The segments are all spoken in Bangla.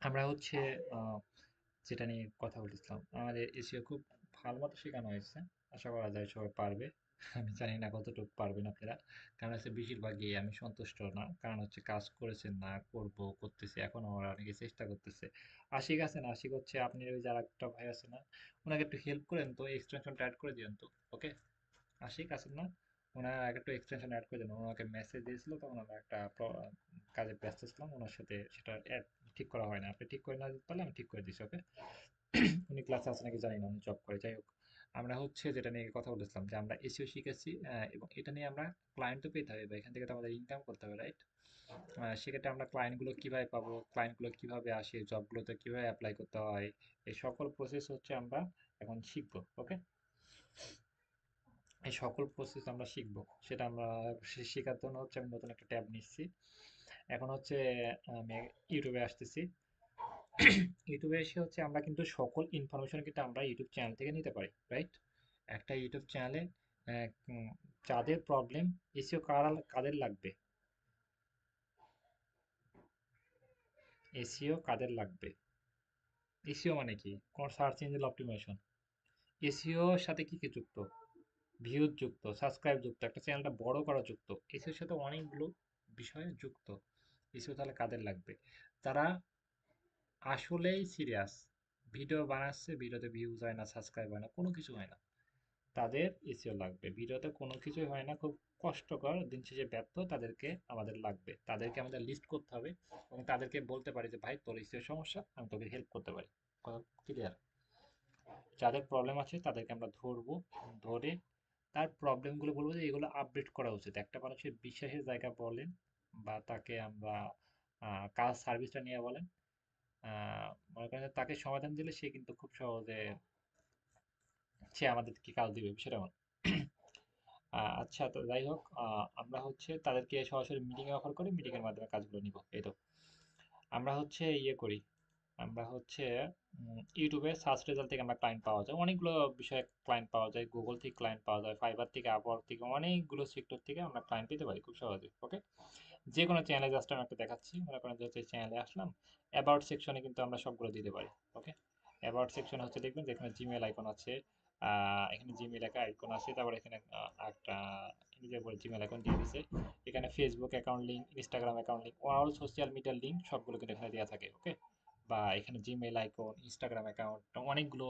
আমরা হচ্ছে যেটা নিয়ে কথা বলতেছিলাম, আমাদের এসিও খুব ভালো মতো শেখানো হয়েছে। আশা করা যায় সবাই পারবে। আমি জানি না কতটুকু পারবেন আপনারা। কারণ হচ্ছে বেশিরভাগই আমি সন্তুষ্ট না। কারণ হচ্ছে কাজ করেছেন না, করব, করতেছি। এখনো ওরা অনেকে চেষ্টা করতেছে। আশিক আছে না? আশিক হচ্ছে আপনি ওই যার একটা ভাই আছে না? ওনাকে একটু হেল্প করেন তো, এক্সটেনশনটা অ্যাড করে দিয়েন তো। ওকে? আশিক আছেন না? ওনার একটু এক্সটেনশন অ্যাড করে দেন। ওনাকে মেসেজ দিয়েছিল, তখন আমরা একটা কাজে ব্যস্ত ছিলাম, ওনার সাথে সেটা অ্যাড ঠিক করা হয় না। আপনি ঠিক করে না দিতে পারলে আমি ঠিক করে দিচ্ছি। ওকে? উনি ক্লাসে আছে নাকি জানি না, উনি জব করে। যাই হোক, আমরা হচ্ছে যেটা নিয়ে কথা বলতেছিলাম যে আমরা এসইও শিখেছি, এবং এটা নিয়ে আমরা ক্লায়েন্টও পেতে হবে, বা এখান থেকে তো আমাদের ইনকাম করতে হবে, রাইট? সেক্ষেত্রে আমরা ক্লায়েন্টগুলো কিভাবে পাবো, ক্লায়েন্টগুলো কিভাবে আসে, জবগুলোতে কিভাবে অ্যাপ্লাই করতে হয়, এই সকল প্রসেস হচ্ছে আমরা এখন শিখবো। ওকে? এই সকল প্রসেস আমরা শিখবো। সেটা আমরা শেখার জন্য হচ্ছে আমি নতুন একটা ট্যাব নিচ্ছি। এখন হচ্ছে আমি ইউটিউবে আসতেছি। ইউটিউবে এসে হচ্ছে আমরা কিন্তু সকল ইনফরমেশন কিন্তু আমরা ইউটিউব চ্যানেল থেকে নিতে পারি, রাইট? একটা ইউটিউব চ্যানেলে যাদের প্রবলেম, এসিও কাদের লাগবে, এসিও কাদের লাগবে, এসিও মানে কি, কোন সার্চ ইঞ্জিন অপটিমাইজেশন, এসিওর সাথে কি কি যুক্ত, ভিউজ যুক্ত, সাবস্ক্রাইব যুক্ত, একটা চ্যানেলটা বড় করা যুক্ত, এসিওর সাথে অনেকগুলো বিষয় যুক্ত। এসিও তাহলে কাদের লাগবে? তারা আসলেই সিরিয়াস, ভিডিও বানাচ্ছে, ভিডিওতে ভিউজ হয় না, সাবস্ক্রাইব হয় না, কোনো কিছু হয় না, তাদের এসিও লাগবে। ভিডিওতে কোনো কিছুই হয় না, খুব কষ্টকর, দিন শেষে ব্যর্থ, তাদেরকে আমাদের লাগবে। তাদেরকে আমাদের লিস্ট করতে হবে এবং তাদেরকে বলতে পারি যে ভাই তোর এসিও সমস্যা, আমি তোকে হেল্প করতে পারি। কথা ক্লিয়ার? যাদের প্রবলেম আছে তাদেরকে আমরা ধরবো, ধরে তার প্রবলেমগুলো বলবো যে এগুলো আপডেট করা উচিত। একটা মানুষের বিশ্বাসের জায়গা বলেন, বা তাকে আমরা কাজ সার্ভিসটা নিয়ে বলেন, মনে করেন যে তাকে সমাধান দিলে সে কিন্তু খুব সহজে সে আমাদেরকে কাজ দিবে, বিষয়টা এমন। আচ্ছা, তো যাই হোক, আমরা হচ্ছে তাদেরকে সরাসরি মিটিং এ অফার করি, মিটিং এর মাধ্যমে কাজগুলো নিব, এই তো। আমরা হচ্ছে ইয়ে করি, আমরা হচ্ছে ইউটিউবে সার্চ রেজাল্ট থেকে আমরা ক্লায়েন্ট পাওয়া যায়, অনেকগুলো বিষয়ে ক্লায়েন্ট পাওয়া যায়, গুগল থেকে ক্লায়েন্ট পাওয়া যায়, ফাইবার থেকে, আপওয়ার্ক থেকে, অনেকগুলো সেক্টর থেকে আমরা ক্লায়েন্ট পেতে পারি খুব সহজে। ওকে? যে কোনো চ্যানেলে জাস্ট আমি একটা দেখাচ্ছি, মনে করেন যে হচ্ছে চ্যানেলে আসলাম, অ্যাবাউট সেকশনে কিন্তু আমরা সবগুলো দিতে পারি। ওকে? অ্যাবাউট সেকশন হচ্ছে দেখবেন যে এখানে জিমেল আইকন আছে, এখানে জিমেল একটা আইকন আছে, তারপর এখানে একটা নিজের বলে জিমেল আইকন দিয়ে দিছে। এখানে Facebook account link, Instagram account link, all social মিডিয়ার লিঙ্ক সবগুলো কিন্তু এখানে দেওয়া থাকে। ওকে? বা এখানে জিমেল আইকন, ইনস্টাগ্রাম অ্যাকাউন্ট, অনেকগুলো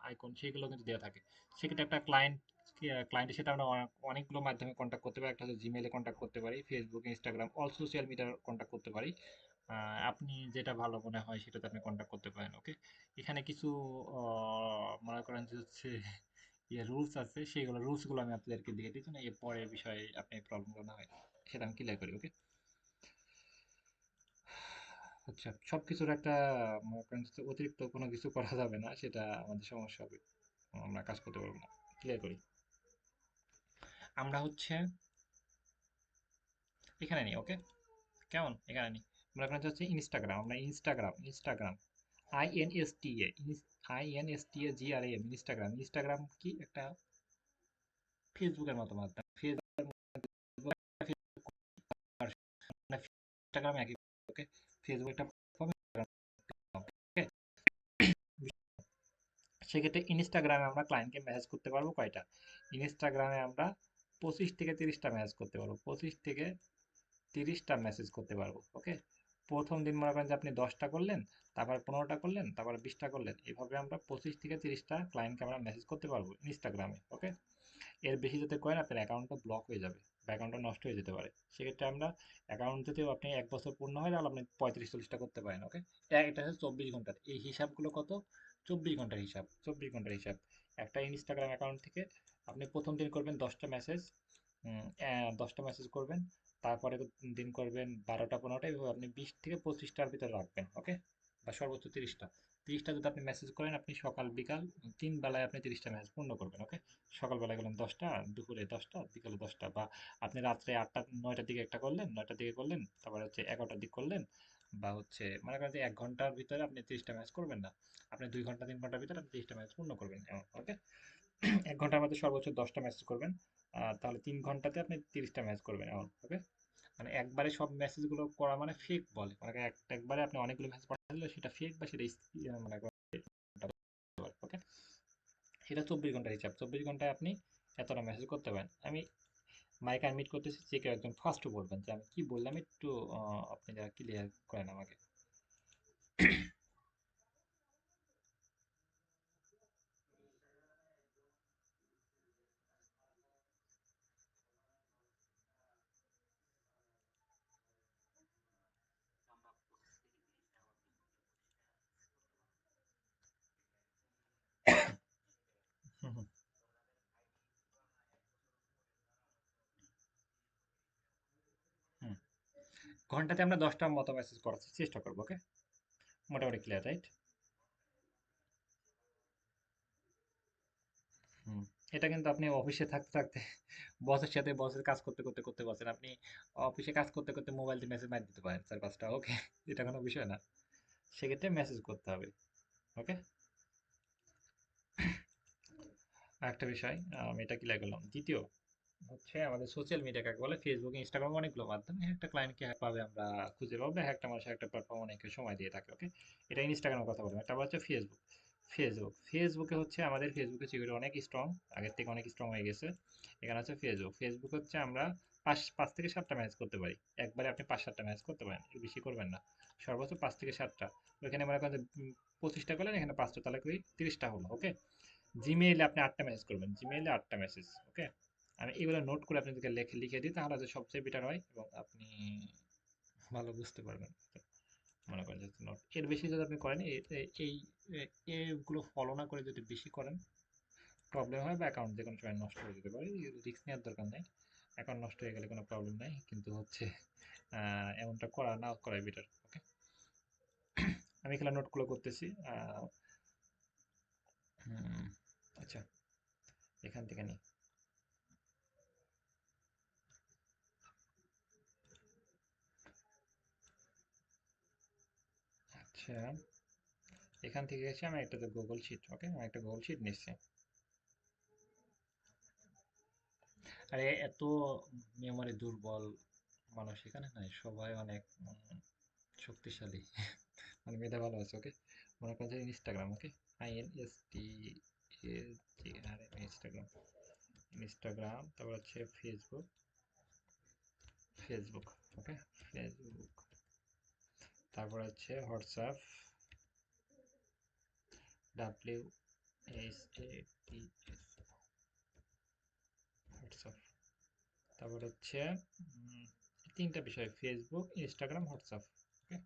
আইকন সেগুলো কিন্তু দেওয়া থাকে। সেক্ষেত্রে একটা ক্লায়েন্টের সাথে আমরা অনেকগুলো মাধ্যমে কন্ট্যাক্ট করতে পারি। একটা হচ্ছে জিমেলে কন্ট্যাক্ট করতে পারি, ফেসবুক, ইনস্টাগ্রাম, অল সোশ্যাল মিডিয়ার কন্ট্যাক্ট করতে পারি। আপনি যেটা ভালো মনে হয় সেটাতে আপনি কন্ট্যাক্ট করতে পারেন। ওকে? এখানে কিছু মনে করেন যে হচ্ছে রুলস আছে, সেইগুলো রুলসগুলো আমি আপনাদেরকে দিয়ে দিই না, এর পরের বিষয়ে আপনি প্রবলেমগুলো না হয় সেটা আমি ক্লিয়ার করি। ওকে? আচ্ছা, সবকিছুর একটা মনে করেন যে অতিরিক্ত কোনো কিছু করা যাবে না, সেটা আমাদের সমস্যা হবে, আমরা কাজ করতে পারবো না। ক্লিয়ার করি। আমরা হচ্ছে এখানে নিই। ওকে? কেমন? এখানে নিই। মনে করেন যে হচ্ছে ইনস্টাগ্রাম, আমরা ইনস্টাগ্রাম, আইএনএসটিএ, আইএনএসটিএ জিআরএম, ইনস্টাগ্রাম। ইনস্টাগ্রাম কি একটা ফেসবুকের মতো মাধ্যম, ফেসবুক আর ইনস্টাগ্রাম একই। ওকে? ফেসবুক একটা প্ল্যাটফর্ম। সেক্ষেত্রে ইনস্টাগ্রামে আমরা ক্লায়েন্টকে মেসেজ করতে পারবো কয়টা? ইনস্টাগ্রামে আমরা 25 থেকে 30টা মেসেজ করতে পারবো, 25 থেকে 30টা মেসেজ করতে পারবো। ওকে? প্রথম দিন মনে করেন যে আপনি 10টা করলেন, তারপর 15টা করলেন, তারপর 20টা করলেন, এভাবে আমরা 25 থেকে 30টা ক্লায়েন্টকে আমরা মেসেজ করতে পারবো ইনস্টাগ্রামে। ওকে? এর বেশি যদি করেন আপনার অ্যাকাউন্টটা ব্লক হয়ে যাবে বা অ্যাকাউন্টটা নষ্ট হয়ে যেতে পারে। সেক্ষেত্রে আমরা অ্যাকাউন্ট যদি আপনি 1 বছর পূর্ণ হয় তাহলে আপনি 35-40টা করতে পারেন। ওকে? এটা হচ্ছে 24 ঘন্টার, এই হিসাবগুলো কত? 24 ঘন্টার হিসাব, 24 ঘন্টার হিসাব। একটা ইনস্টাগ্রাম অ্যাকাউন্ট থেকে আপনি প্রথম দিন করবেন 10টা মেসেজ, 10টা মেসেজ করবেন, তারপরে দিন করবেন 12টা 15টা, এভাবে আপনি 20 থেকে 25টার ভিতরে রাখবেন। ওকে? বা সর্বোচ্চ 30টা। 30টা যদি আপনি মেসেজ করেন, আপনি সকাল বিকাল 3 বেলায় আপনি 30টা মেসেজ পূর্ণ করবেন। ওকে? সকালবেলা করলেন 10টা, দুপুরে 10টা, বিকালে 10টা, বা আপনি রাত্রে 8টা 9টার দিকে একটা করলেন, 9টার দিকে করলেন, তারপরে হচ্ছে 11টার দিকে করলেন, বা হচ্ছে মনে করেন যে 1 ঘন্টার ভিতরে আপনি 30টা ম্যাচ করবেন না, আপনি 2 ঘন্টা 3 ঘন্টার ভিতরে আপনি 30টা ম্যাচ পূর্ণ করবেন এমন। ওকে? 1 ঘন্টার মধ্যে সর্বোচ্চ 10টা ম্যাচ করবেন, তাহলে 3 ঘন্টাতে আপনি 30টা ম্যাচ করবেন এমন। ওকে? মানে একবারে সব মেসেজগুলো করা মানে ফেক বলে, মানে একবারে আপনি অনেকগুলো মেসেজ পাঠালে সেটা ফেক বা সেটা মানে ওকে। সেটা 24 ঘন্টার হিসাব, 24 ঘন্টায় আপনি এতটা মেসেজ করতে পারেন। আমি মাইক আনমিউট করতেছি, যে কেউ একজন ফার্স্ট বলবেন যে আমি কি বললাম, একটু আপনি যা ক্লিয়ার করেন আমাকে। হুম, হুম, হুম। ঘন্টাতে আমরা 10টার মতো মেসেজ করার চেষ্টা করবো, ওকে। মোটামুটি ক্লিয়ার, রাইট? হুম। এটা কিন্তু আপনি অফিসে থাকতে থাকতে বসের সাথে বসের কাজ করতে করতে করতে পারছেন। আপনি অফিসে কাজ করতে করতে মোবাইল দিয়ে মেসেজ মার দিতে পারেন 4-5টা, ওকে। এটা কোনো বিষয় না। সেক্ষেত্রে মেসেজ করতে হবে, ওকে। আরেকটা বিষয়, আমি এটা ক্লিয়ার করলাম। দ্বিতীয় হচ্ছে আমাদের সোশ্যাল মিডিয়া কাকে বলে, ফেসবুক ইনস্টাগ্রাম অনেকগুলো মাধ্যম, একটা ক্লায়েন্টকে পাবে আমরা খুঁজে পাবো, একটা মানুষ একটা প্ল্যাটফর্ম অনেকে সময় দিয়ে থাকে, ওকে। এটা ইনস্টাগ্রামের কথা বললাম, তারপর হচ্ছে ফেসবুক। ফেসবুকে হচ্ছে আমাদের ফেসবুকের সিকিউরিটি অনেক স্ট্রং, আগের থেকে অনেক স্ট্রং হয়ে গেছে। এখানে হচ্ছে ফেসবুক হচ্ছে আমরা 5 থেকে 7টা ম্যাচ করতে পারি। একবারে আপনি 5-7টা ম্যাচ করতে পারেন, এর বেশি করবেন না। সর্বোচ্চ 5 থেকে 7টা। ওইখানে মনে করেন যে 25টা করলেন, এখানে 5টা, তাহলে করি 30টা হলো, ওকে। জিমেইলে আপনি 8টা মেসেজ করবেন, জিমেইলে 8টা মেসেজ, ওকে। আমি এগুলো নোট করে আপনাদেরকে লিখে দিই, তাহলে হচ্ছে সবচেয়ে বেটার হয় এবং আপনি ভালো বুঝতে পারবেন। মনে করেন যে নোট, এর বেশি যদি আপনি করেন এইগুলো ফলো না করে যদি বেশি করেন প্রবলেম হয়, বা অ্যাকাউন্ট যে কোনো সময় নষ্ট হয়ে যেতে পারে। রিস্ক নেওয়ার দরকার নেই, অ্যাকাউন্ট নষ্ট হয়ে গেলে কোনো প্রবলেম নাই, কিন্তু হচ্ছে এমনটা করা না করাই বেটার, ওকে। আমি এখানে নোটগুলো করতেছি। আচ্ছা, এখান থেকে নিই। আচ্ছা, এখান থেকে এসে আমি একটা গুগল শিট, ওকে, আমি একটা গুগল শিট নিচ্ছি। আরে এত মেমোরি দুর্বল মানুষ এখানে নাই, সবাই অনেক শক্তিশালী। মানে মেধা ভালো আছে, ওকে। মনে করেন যে ইনস্টাগ্রাম, ওকে। ইনস্টাগ্রাম, ইনস্টাগ্রাম, তারপর হচ্ছে ফেসবুক, ওকে। ফেসবুক, তারপর হচ্ছে হোয়াটসঅ্যাপ, WhatsApp, হোয়াটসঅ্যাপ। তারপর হচ্ছে তিনটা বিষয়, ফেসবুক, ইনস্টাগ্রাম, হোয়াটসঅ্যাপ, ওকে।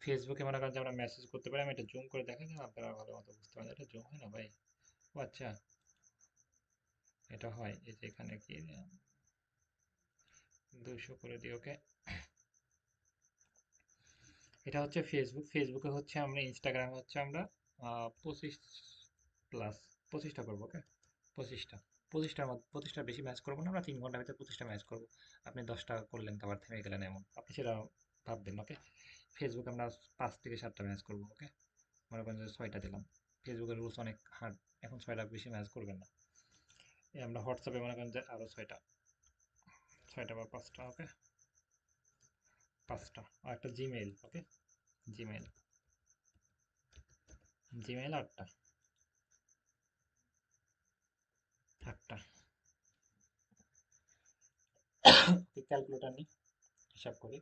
ফেসবুকে মনে করেন যে আমরা মেসেজ করতে পারি, আমি এটা জুম করে দেখাই যেন আপনারা ভালো মতো বুঝতে পারেন। এটা জুম হয় না ভাই? ও আচ্ছা, এটা হয়, এই যে এখানে কি 200 করে দিই, ওকে। এটা হচ্ছে ফেসবুকে হচ্ছে আমরা, ইনস্টাগ্রামে হচ্ছে আমরা 25 প্লাস, 25টা করবো, ওকে। 25টা, 25টার বেশি ম্যাচ করবো না, আমরা 3 ঘন্টার ভিতরে 25টা ম্যাচ করবো। আপনি 10টা করলেন তারপর থেমে গেলেন, এমন আপনি সেটা ভাববেন, ওকে। ফেসবুকে আমরা 5 থেকে 7টা ম্যাচ করবো, ওকে। মনে করেন যে 6টা দিলাম, ফেসবুকের রুলস অনেক হার্ড, এখন 6টা বেশি ম্যাচ করবেন না। আমরা হোয়াটসঅ্যাপে মনে করেন যে আরো 6টা, 6টা বা 5টা, ওকে। 5টা, আর একটা জিমেইল, ওকে। জিমেইল, জিমেইল 8টা, 8টা। ক্যালকুলেটর নিই, হিসাব করি।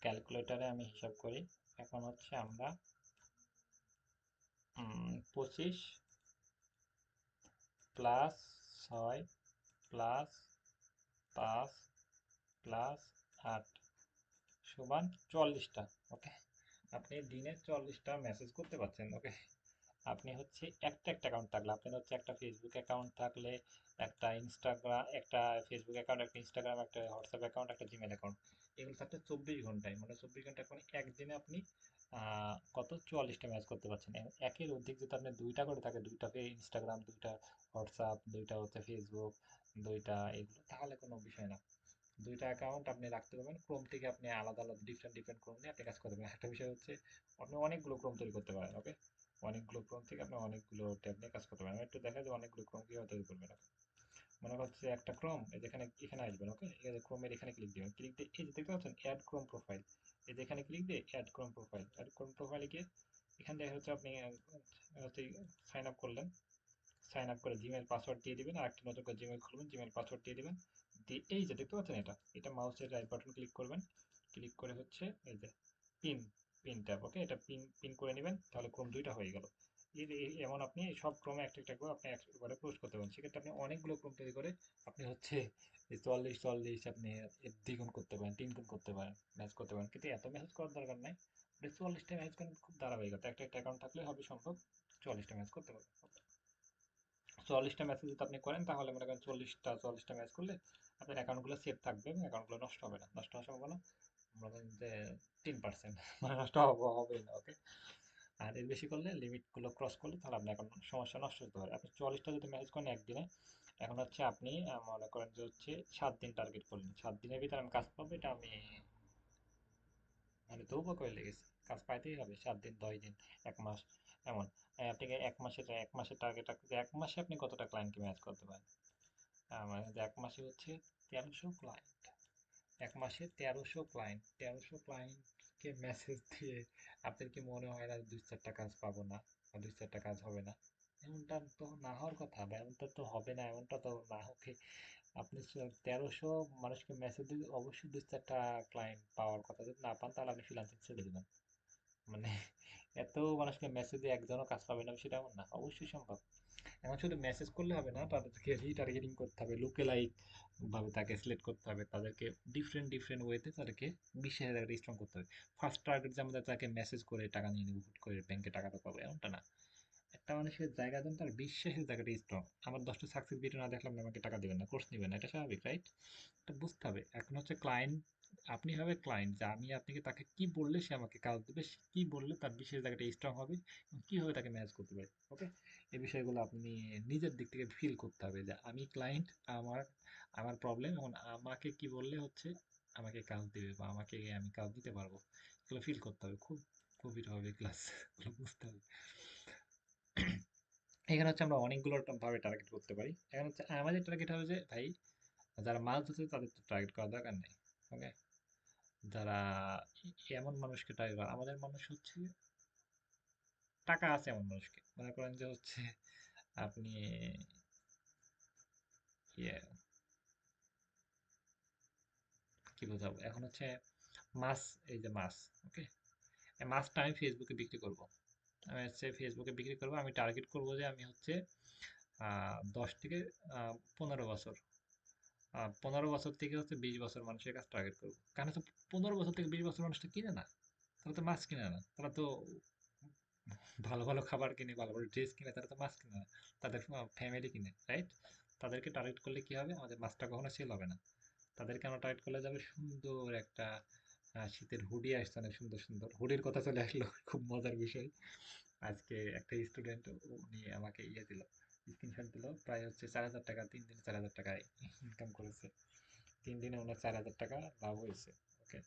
ক্যালকুলেটরে আমি হিসাব করি। এখন হচ্ছে আমরা 25 + 6 + 5 + 8 সমান 40টা, ওকে। আপনি দিনে 40টা মেসেজ করতে পারছেন, ওকে। আপনি হচ্ছে একটা একটা অ্যাকাউন্ট থাকলে, আপনার হচ্ছে একটা ফেসবুক অ্যাকাউন্ট থাকলে, একটা ইনস্টাগ্রাম, একটা ফেসবুক অ্যাকাউন্ট, একটা ইনস্টাগ্রাম, একটা হোয়াটসঅ্যাপ অ্যাকাউন্ট, একটা জিমেল অ্যাকাউন্ট, এগুলো থাকতে 24 ঘন্টায়, মানে 24 ঘন্টায় আপনি একদিনে আপনি কত 44টা ম্যাচ করতে পারছেন। একের অধিক যদি আপনি দুইটা করে থাকে, দুইটা ইনস্টাগ্রাম, দুইটা হোয়াটসঅ্যাপ, দুইটা হচ্ছে ফেসবুক, দুইটা এগুলো, তাহলে কোনো বিষয় না। দুইটা অ্যাকাউন্ট আপনি রাখতে পারবেন, ক্রোম থেকে আপনি আলাদা আলাদা ডিফারেন্ট ডিফারেন্ট ক্রোম নিয়ে আপনি কাজ করতে পারবেন। একটা বিষয় হচ্ছে আপনি অনেকগুলো ক্রোম তৈরি করতে পারেন, ওকে। অনেকগুলো ক্রোম থেকে আপনি অনেকগুলো ট্যাব নিয়ে কাজ করতে পারেন। আমি একটু দেখা যায় অনেকগুলো ক্রোম কীভাবে তৈরি করবেন। মনে হচ্ছে একটা ক্রোম, যেখানে এখানে আসবেন, ওকে, ক্রোমের এখানে ক্লিক দিবেন, ক্লিক দিয়ে এই যে দেখতে পাচ্ছেন অ্যাড ক্রোম প্রোফাইল, এই যে এখানে ক্লিক দিয়ে add Chrome profile, add Chrome প্রোফাইলে গিয়ে এখান থেকে হচ্ছে আপনি হচ্ছে সাইন আপ করলেন, সাইন আপ করে জিমেল পাসওয়ার্ড দিয়ে দিবেন, আর একটা নতুন করে জিমেল খুলবেন, জিমেল পাসওয়ার্ড দিয়ে দিবেন, দিয়ে এই যে দেখতে পাচ্ছেন এটা মাউসের রাইট বাটন ক্লিক করবেন, ক্লিক করে হচ্ছে এই যে পিন, পিন ট্যাব, ওকে, এটা পিন পিন করে নেবেন, তাহলে ক্রোম দুইটা হয়ে গেল। এমন আপনি সব ক্রমে একটা একটা করে আপনি একবারে পোস্ট করতে পারেন। সেক্ষেত্রে আপনি অনেকগুলো ক্রম তৈরি করে আপনি হচ্ছে এই 40 আপনি দ্বিগুণ করতে পারেন, তিনগুণ করতে পারেন, ম্যাচ করতে পারেন। কিন্তু এত ম্যাচ করার দরকার নাই, আপনি 40টা ম্যাচ করেন খুব ধারাবাহিকতা, একটা একটা অ্যাকাউন্ট থাকলে হবে সম্ভব 40টা ম্যাচ করতে পারবেন। 40টা ম্যাচে যদি আপনি করেন তাহলে মনে করেন 40টা ম্যাচ করলে আপনার অ্যাকাউন্টগুলো সেভ থাকবে এবং অ্যাকাউন্টগুলো নষ্ট হবে না। নষ্ট হওয়ার সম্ভাবনা মনে করেন যে 3%, মানে নষ্ট হবেই না, ওকে। আর এর বেশি করলে, লিমিটগুলো ক্রস করলে তাহলে আপনার এখন সমস্যা, নষ্ট হতে পারে। আপনি 40টা যদি ম্যানেজ করেন একদিনে, এখন হচ্ছে আপনি মনে করেন যে হচ্ছে 7 দিন টার্গেট করলেন, 7 দিনের ভিতরে আমি কাজ পাবো, এটা আমি মানে তবুও করে লেগেছি, কাজ পাইতেই হবে 7 দিন, 10 দিন, 1 মাস, এমন। আপনি কি এক মাসের টার্গেট রাখতে, 1 মাসে আপনি কতটা ক্লায়েন্টকে ম্যানেজ করতে পারেন? মানে যে 1 মাসে হচ্ছে 1300 ক্লায়েন্ট, 1 মাসে 1300 ক্লায়েন্ট, 1300 ক্লায়েন্টকে মেসেজ দিয়ে আপনার কি মনে হয় না 2-4টা কাজ পাবো না বা 2-4টা কাজ হবে না? এমনটা তো না হওয়ার কথা, বা এমনটা তো হবে না, এমনটা তো না হোক। আপনি 1300 মানুষকে মেসেজ দিয়ে অবশ্যই 2-4টা ক্লায়েন্ট পাওয়ার কথা। যদি না পান তাহলে আপনি ফ্রিল্যান্সিং ছেড়ে দেবেন। মানে এত মানুষকে মেসেজ দিয়ে একজনও কাজ পাবে না সেটা এমন না, অবশ্যই সম্ভব। এখন শুধু মেসেজ করলে হবে না, তাদেরকে রিটার্গেটিং করতে হবে, লুকে লাইক ভাবে তাকে সিলেক্ট করতে হবে, তাদেরকে ডিফারেন্ট ডিফারেন্ট ওয়েতে তাদেরকে 20,000 টাকা স্ট্রং করতে হবে। ফার্স্ট টার্গেট যে আমাদের তাকে মেসেজ করে টাকা নিয়ে নেবো, হুট করে ব্যাংকে টাকাটা পাবো এমনটা না। একটা মানুষের জায়গা দেন, তার বিশ্বাসের জায়গাটা স্ট্রং। আমার 10টা সাকসেস ভিডিও না দেখলাম আমাকে টাকা দেবেন না, কোর্স নেবেন না, এটা স্বাভাবিক, রাইট? এটা বুঝতে হবে। এখন হচ্ছে ক্লায়েন্ট, আপনি হবে ক্লায়েন্ট, যে আমি আপনাকে তাকে কি বললে সে আমাকে কাজ দেবে, সে কি বললে তার বিশেষ জায়গাটা স্ট্রং হবে, এবং কিভাবে তাকে ম্যানেজ করতে পারে, ওকে। এই বিষয়গুলো আপনি নিজের দিক থেকে ফিল করতে হবে যে আমি ক্লায়েন্ট, আমার আমার প্রবলেম, এবং আমাকে কি বললে হচ্ছে আমাকে কাজ দেবে বা আমাকে আমি কাজ দিতে পারবো, এগুলো ফিল করতে হবে। খুব গভীরভাবে ক্লাস বুঝতে হবে। এখানে হচ্ছে আমরা অনেকগুলো ভাবে টার্গেট করতে পারি। এখন হচ্ছে আমাদের টার্গেট হবে যে ভাই, যারা মাছ ধরছে তাদের তো টার্গেট করার দরকার নেই, ওকে। যারা এমন মানুষকে টার্গেট করা, আমাদের মানুষ হচ্ছে টাকা আছে এমন মানুষকে, মনে করেন যে হচ্ছে আপনি ইয়ে কি বোঝাবো, এখন হচ্ছে মাছ, এই যে মাছ, ওকে, এই মাছটা আমি ফেসবুকে বিক্রি করব। আমি হচ্ছে ফেসবুকে বিক্রি করবো, আমি টার্গেট করব যে আমি হচ্ছে 10 থেকে 15 বছর, 15 বছর থেকে হচ্ছে 20 বছর মানুষের কাছে টার্গেট করবো। কারণ হচ্ছে 15 বছর থেকে 20 বছর মানুষ তো কিনে না, তারা তো মাছ কিনে না, তারা তো ভালো ভালো খাবার কিনে, ভালো ভালো ড্রেস কিনে, তারা তো মাছ কিনে না, তাদের ফ্যামিলি কিনে, রাইট? তাদেরকে টার্গেট করলে কি হবে, আমাদের মাছটা কখনো সেল হবে না। তাদেরকে আমরা টার্গেট করলে যাবে সুন্দর একটা শীতের হুডি আসছে, অনেক সুন্দর সুন্দর হুডির কথা চলে আসলো, খুব মজার বিষয়। আজকে একটা স্টুডেন্ট উনি আমাকে ইয়ে দিল, স্ক্রিনশট দিল, প্রায় হচ্ছে 4,000 টাকা, 3 দিনে 4,000 টাকা ইনকাম করেছে, 3 দিনে ওনার 4,000 টাকা লাভ হয়েছে, ওকে।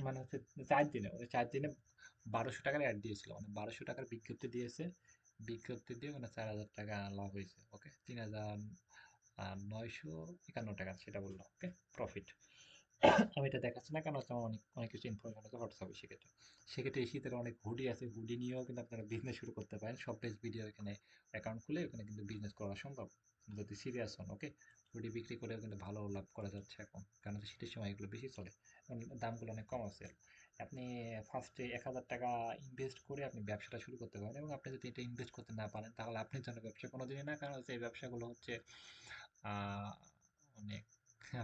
মানে হচ্ছে 4 দিনে, মানে 4 দিনে 1200 টাকার অ্যাড দিয়েছিল, মানে 1200 টাকার বিজ্ঞপ্তি দিয়েছে, বিজ্ঞপ্তি দিয়ে মানে 4,000 টাকা লাভ হয়েছে, ওকে। 3,951 টাকা সেটা বললো, ওকে, প্রফিট। আমি এটা দেখাচ্ছি না, কারণ হচ্ছে আমার অনেক অনেক কিছু ইনফরমেশন আছে হোয়াটসঅ্যাপে। সেক্ষেত্রে সেক্ষেত্রে এই শীতের অনেক হুডি আছে, হুডি নিয়েও কিন্তু আপনারা বিজনেস শুরু করতে পারেন। সব পেজ ভিডিও এখানে অ্যাকাউন্ট খুলে ওখানে কিন্তু বিজনেস করা সম্ভব, যদি সিরিয়াস হন, ওকে। হুডি বিক্রি করেও কিন্তু ভালো লাভ করা যাচ্ছে এখন, কারণ হচ্ছে শীতের সময় এগুলো বেশি চলে, এবং দামগুলো অনেক কম আছে। আপনি ফার্স্টে 1,000 টাকা ইনভেস্ট করে আপনি ব্যবসাটা শুরু করতে পারেন, এবং আপনি যদি এটা ইনভেস্ট করতে না পারেন তাহলে আপনার জন্য ব্যবসা কোনোদিনই না, কারণ হচ্ছে এই ব্যবসাগুলো হচ্ছে আহ, অনেক,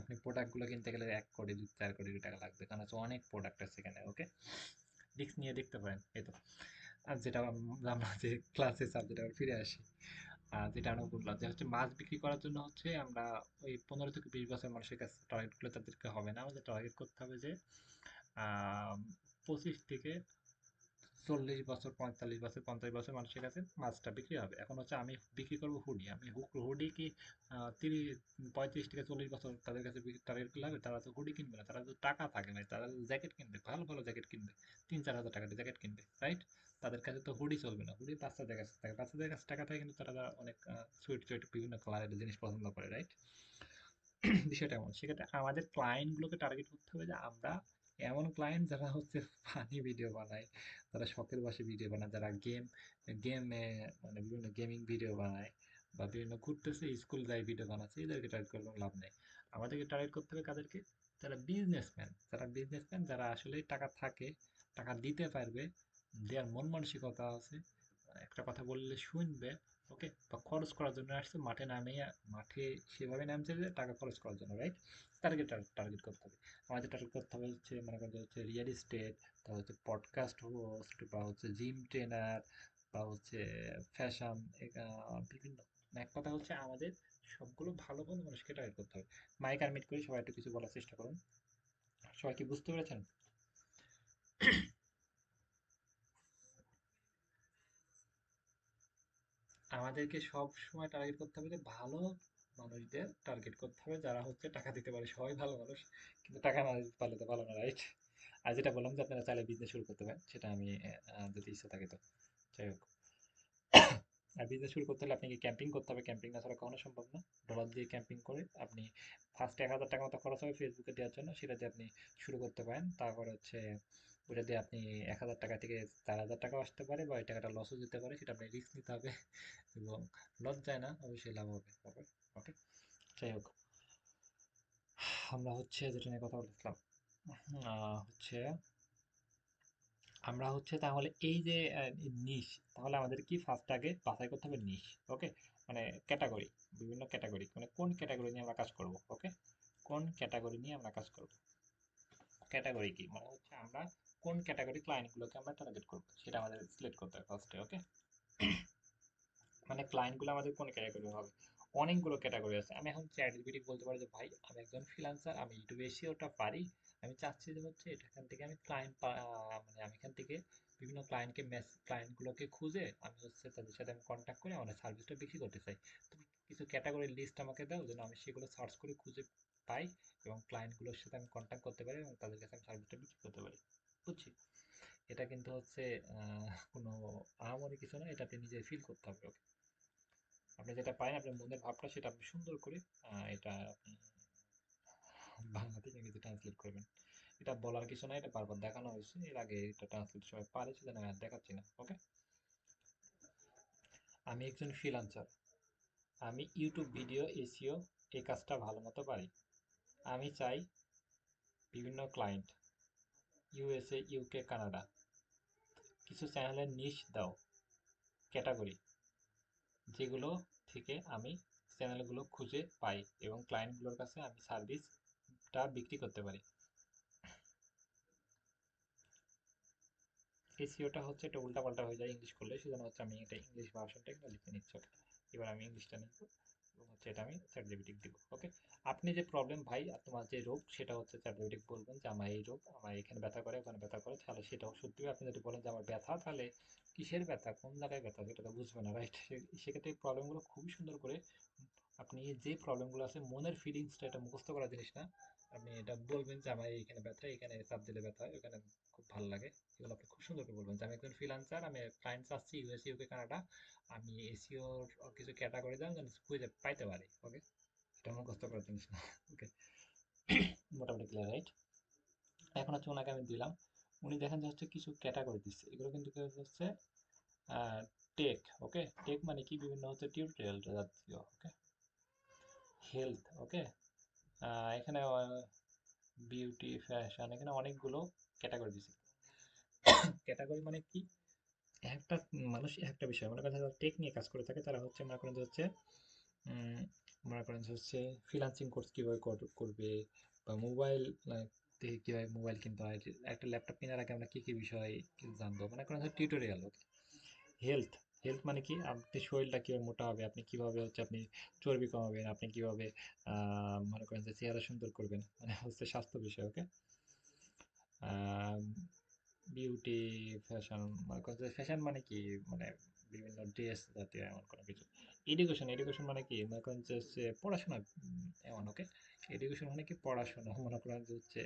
আপনি প্রোডাক্টগুলো কিনতে গেলে 1 কোটি 4 কোটি টাকা লাগবে, কারণ হচ্ছে অনেক প্রোডাক্ট আছে এখানে, ওকে। রিস্ক নিয়ে দেখতে পারেন, এই তো। আর যেটা আমরা যে ক্লাসে সাবজেক্ট আবার ফিরে আসি, যেটা আমরা বললাম যে হচ্ছে মাছ বিক্রি করার জন্য হচ্ছে আমরা ওই 15 থেকে 20 বছর মানুষের কাছে টার্গেট করলে তাদেরকে হবে না, আমাদের টার্গেট করতে হবে যে 25 থেকে 40 বছর, 45 বছর, 50 বছর মানুষের কাছে মাছটা বিক্রি হবে। এখন হচ্ছে আমি বিক্রি করবো হুডি, আমি হুডি কি 35 থেকে 40 বছর তাদের কাছে টার্গেট করলে হবে? তারা তো হুডি কিনবে না, তারা তো টাকা থাকে না, তারা জ্যাকেট কিনবে, ভালো ভালো জ্যাকেট কিনবে, 3-4 হাজার টাকা দিয়ে জ্যাকেট কিনবে, রাইট? তাদের কাছে তো হুডি চলবে না, হুডি বাচ্চাদের কাছে থাকে, বাচ্চাদের কাছে টাকা থাকে, কিন্তু তারা অনেক সুইট সুইট বিভিন্ন কালারের জিনিস পছন্দ করে, রাইট? বিষয়টা এমন। সেক্ষেত্রে আমাদের ক্লায়েন্টগুলোকে টার্গেট করতে হবে যে আমরা এমন ক্লায়েন্ট যারা হচ্ছে ফানি ভিডিও বানায়, যারা শখের বশে ভিডিও বানায়, যারা গেমে মানে বিভিন্ন গেমিং ভিডিও বানায়, বা বিভিন্ন ঘুরতেছে স্কুল যায় ভিডিও বানাচ্ছে, এদেরকে টার্গেট করে কোনো লাভ নেই। আমাদেরকে টার্গেট করতে হবে কাদেরকে? যারা বিজনেসম্যান, যারা আসলে টাকা থাকে, টাকা দিতে পারবে, দেওয়ার মন মানসিকতা আছে, একটা কথা বললে শুনবে, ওকে, বা খরচ করার জন্য আসছে, মাঠে সেভাবে নামছে যে টাকা খরচ করার জন্য, রাইট? টার্গেট করতে হবে। আমাদের টার্গেট করতে হবে হচ্ছে, মনে করেন যে হচ্ছে রিয়েল এস্টেট, তারপর হচ্ছে পডকাস্ট হোস্ট, বা হচ্ছে জিম ট্রেনার, বা হচ্ছে ফ্যাশন, বিভিন্ন, মানে এক কথা হচ্ছে আমাদের সবগুলো ভালো ভালো মানুষকে টার্গেট করতে হবে। মাইক আর মিট করে সবাই একটু কিছু বলার চেষ্টা করুন। সবাই কি বুঝতে পেরেছেন? আমাদেরকে সব সময় টার্গেট করতে হবে যে ভালো মানুষদের টার্গেট করতে হবে, যারা হচ্ছে টাকা দিতে পারে। সবাই ভালো মানুষ, কিন্তু টাকা না দিতে পারলে তো ভালো না, রাইট? আর যেটা বললাম যে আপনারা চাইলে বিজনেস শুরু করতে পারেন, সেটা আমি যদি ইচ্ছা থাকে তো, যাই হোক। আর বিজনেস শুরু করতে হলে আপনাকে ক্যাম্পিং করতে হবে, ক্যাম্পিং না ছাড়া কখনো সম্ভব না। ডলার দিয়ে ক্যাম্পিং করে আপনি ফার্স্টে 1,000 টাকা মতো খরচ হবে ফেসবুকে দেওয়ার জন্য, সেটা দিয়ে আপনি শুরু করতে পারেন। তারপরে হচ্ছে ওটা দিয়ে আপনি 1,000 টাকা থেকে 4,000 টাকাও আসতে পারে, বা ওই টাকাটা লসও যেতে পারে, সেটা আপনি রিস্ক নিতে হবে। এবং লস যায় না, অবশ্যই লাভ হবে। ওকে, ওকে, যাই হোক, আমরা হচ্ছে যেটা নিয়ে কথা বলছিলাম, হচ্ছে আমরা হচ্ছে তাহলে এই যে নিশ, তাহলে আমাদের কি ফার্স্ট আগে বাছাই করতে হবে নিশ, ওকে, মানে ক্যাটাগরি, বিভিন্ন ক্যাটাগরি, মানে কোন ক্যাটাগরি নিয়ে আমরা কাজ করব, ওকে, কোন ক্যাটাগরি নিয়ে আমরা কাজ করব। ক্যাটাগরি কি মানে হচ্ছে আমরা কোন ক্যাটাগরি ক্লায়েন্টগুলোকে আমরা টার্গেট করব, সেটা আমাদের সিলেক্ট করতে হবে ফার্স্টে, ওকে। মানে ক্লায়েন্টগুলো আমাদের কোন ক্যাটাগরি হবে? অনেকগুলো ক্যাটাগরি আছে। আমি এখন চ্যাটজিপিটি বলতে পারি যে ভাই আমি একজন ফ্রিল্যান্সার, আমি ইউটিউবে এসিওটা পারি, আমি চাচ্ছি যে হচ্ছে এখান থেকে আমি মানে আমি এখান থেকে বিভিন্ন ক্লায়েন্টগুলোকে খুঁজে আমি হচ্ছে তাদের সাথে আমি কন্ট্যাক্ট করে আমার সার্ভিসটা বিক্রি করতে চাই। তুমি কিছু ক্যাটাগরির লিস্ট আমাকে দাও, যেন আমি সেগুলো সার্চ করে খুঁজে পাই, এবং ক্লায়েন্টগুলোর সাথে আমি কন্ট্যাক্ট করতে পারি, এবং তাদের কাছে আমি সার্ভিসটা বিক্রি করতে পারি। বুঝছি। এটা কিন্তু হচ্ছে কোনো আহামরি কিছু না, এটা আপনি নিজে ফিল করতে হবে। আপনি যেটা পারেন, আপনার মনের ভাবটা, সেটা আপনি সুন্দর করে এটা আপনি বাংলা থেকে ইংরেজি ট্রান্সলেট করবেন। এটা বলার কিছু না, এটা বারবার দেখানো হয়েছে এর আগে, এটা ট্রান্সলেট সবাই পারে, সেজন্য আমি আর দেখাচ্ছি না, ওকে। আমি একজন ফ্রিল্যান্সার, আমি ইউটিউব ভিডিও এসিও এই কাজটা ভালো মতো পারি। আমি চাই বিভিন্ন ক্লায়েন্ট, ইউএসএ, ইউকে, কানাডা, কিছু চ্যানেলের নিশ দাও, ক্যাটাগরি, যেগুলো থেকে আমি চ্যানেলগুলো খুঁজে পাই এবং ক্লায়েন্টগুলোর কাছে আমি সার্ভিসটা বিক্রি করতে পারি। এসিওটা হচ্ছে এটা উল্টাপাল্টা হয়ে যায় ইংলিশ করলে, সেজন্য হচ্ছে আমি এটা ইংলিশ ভার্সনটা একটা লিখে নিচ্ছি, ওকে। এবার আমি ইংলিশটা নিব, এবং হচ্ছে এটা আমি চ্যাটজিপিটিকে দিব, ওকে। আপনি যে প্রবলেম ভাই, আর তোমার যে রোগ, সেটা হচ্ছে চ্যাটজিপিটিকে বলবেন যে আমার এই রোগ, আমার এখানে ব্যথা করে, ওখানে ব্যথা করে, তাহলে সেটা ওষুধ দিবে। আপনি যদি বলেন যে আমার ব্যথা, তাহলে কিসের ব্যথা, কোন জায়গায় ব্যথা, সেটা তো বুঝবে না, রাইট? সেক্ষেত্রে এই প্রবলেমগুলো খুবই সুন্দর করে আপনি, যে প্রবলেমগুলো আছে মনের ফিলিংসটা, এটা মুখস্থ করা জিনিস না, আপনি এটা বলবেন যে আমার এইখানে ব্যথা, এখানে চাপ দিলে ব্যথা হয়, এখানে খুব ভালো লাগে, এগুলো আপনি খুব সুন্দর করে বলবেন যে আমি একজন ফ্রিল্যান্সার, আমি ক্লায়েন্ট চাচ্ছি ইউএস, ইউকে, কানাডা, আমি এসিওর কিছু ক্যাটাগরি দাম যেন খুঁজে পাইতে পারি, ওকে। এটা মুখস্থ করার জিনিস না, ওকে। মোটামুটি ক্লিয়ার, রাইট? এখন হচ্ছে ওনাকে আমি দিলাম, উনি দেখেন যে হচ্ছে কিছু ক্যাটাগরি দিচ্ছে, এগুলো কিন্তু হচ্ছে টেক, ওকে। টেক মানে কি, বিভিন্ন হচ্ছে টিউটোরিয়াল জাতীয়, ওকে। হেলথ, ওকে। এখানে বিউটি, ফ্যাশন, এখানে অনেকগুলো ক্যাটাগরি দিচ্ছে। ক্যাটাগরি মানে কি, একটা মানুষ একটা বিষয়, মনে করেন যারা টেক নিয়ে কাজ করে থাকে, তারা হচ্ছে মনে করেন যে হচ্ছে উম, মনে করেন যে হচ্ছে ফ্রিল্যান্সিং কোর্স কিভাবে করবে, বা মোবাইল থেকে কিভাবে মোবাইল কিনতে হয়, একটা ল্যাপটপ কেনার আগে আমরা কি কি বিষয় জানবো, মনে করেন টিউটোরিয়াল। হেলথ, হেলথ মানে কি, আপনি শরীরটা কিভাবে মোটা হবে, আপনি কিভাবে হচ্ছে আপনি চর্বি কমাবেন, আপনি কিভাবে মনে করেন যে চেহারা সুন্দর করবেন, মানে হচ্ছে স্বাস্থ্য বিষয়, ওকে। বিউটি, ফ্যাশন, মানে ফ্যাশন মানে কি, মানে বিভিন্ন ড্রেস জাতীয় এমন কোনো কিছু। এডুকেশন, এডুকেশন মানে কি, মনে করেন যে হচ্ছে পড়াশোনা, এমন ওকে। এডুকেশন মানে কি পড়াশোনা, মনে করেন যে হচ্ছে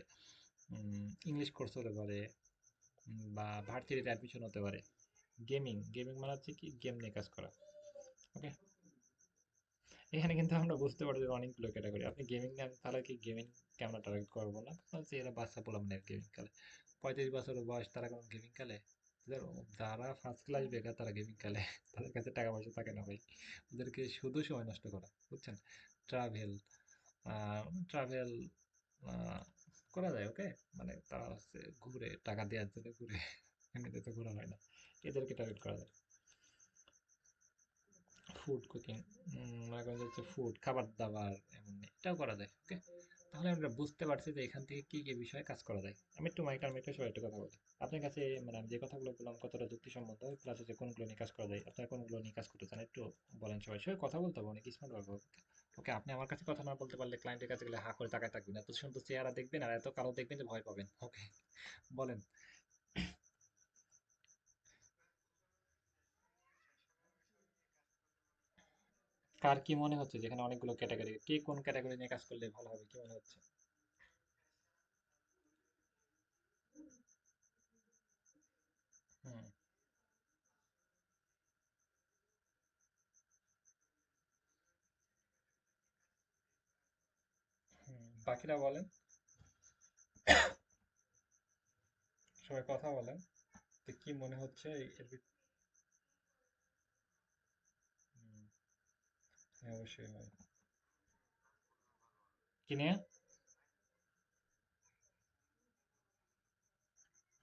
ইংলিশ কোর্স হতে পারে, বা ভার্সিটিতে অ্যাডমিশন হতে পারে। গেমিং, গেমিং মানে হচ্ছে কি গেম নিয়ে কাজ করা, ওকে। এখানে কিন্তু আমরা বুঝতে পারছি যে অনেকগুলো ক্যাটাগরি। আপনি গেমিং নেন, তাহলে কি গেমিংকে আমরা টার্গেট করবো না, কারণ হচ্ছে এরা বাচ্চা পোলা মানে গেমিং খেলে। 35 বছর বয়স, তারা কোনো গেমিং খেলে? যারা ফার্স্ট ক্লাস বেকার তারা গেমিং খেলে। তাদের কাছে টাকা পয়সা থাকে না ভাই, ওদেরকে শুধু সময় নষ্ট করা, বুঝছেন। ট্রাভেল, ট্রাভেল করা যায়, ওকে। মানে তারা হচ্ছে ঘুরে, টাকা দেওয়ার জন্য ঘুরে, এমনিতে তো ঘোরা হয় না, এদেরকে টার্গেট করা যায়। ফুড কুকিং, মনে করেন যে হচ্ছে ফুড, খাবার দাবার, এমন এটাও করা যায়, ওকে। তাহলে আমরা বুঝতে পারছি যে এখান থেকে কি কি বিষয়ে কাজ করা যায়। আমি একটু মাইক টার্ম সবাই একটু কথা বলি আপনার কাছে, মানে আমি যে কথাগুলো বললাম কতটা যুক্তিসম্মত, প্লাস হচ্ছে কোনগুলো নিয়ে কাজ করা যায়, আপনার কোনগুলো নিয়ে কাজ করতে চান একটু বলেন। সবাই সবাই কথা বলতে হবে, অনেক স্মার্ট পারবো, ওকে। আপনি আমার কাছে কথা না বলতে পারলে ক্লায়েন্টের কাছে গেলে হা করে তাকায় থাকবেন, এত সুন্দর চেহারা দেখবেন আর এত কালো দেখবেন যে ভয় পাবেন, ওকে। বলেন। কার কি মনে হচ্ছে যেখানে অনেকগুলো ক্যাটাগরি, কে কোন ক্যাটাগরি নিয়ে কাজ করলে ভালো হবে, কি মনে হচ্ছে? হুম। হুম, বাকিরা বলেন, সবাই কথা বলেন, তো কি মনে হচ্ছে হুম, হ্যাঁ, অবশ্যই হয়। কি নিয়ে?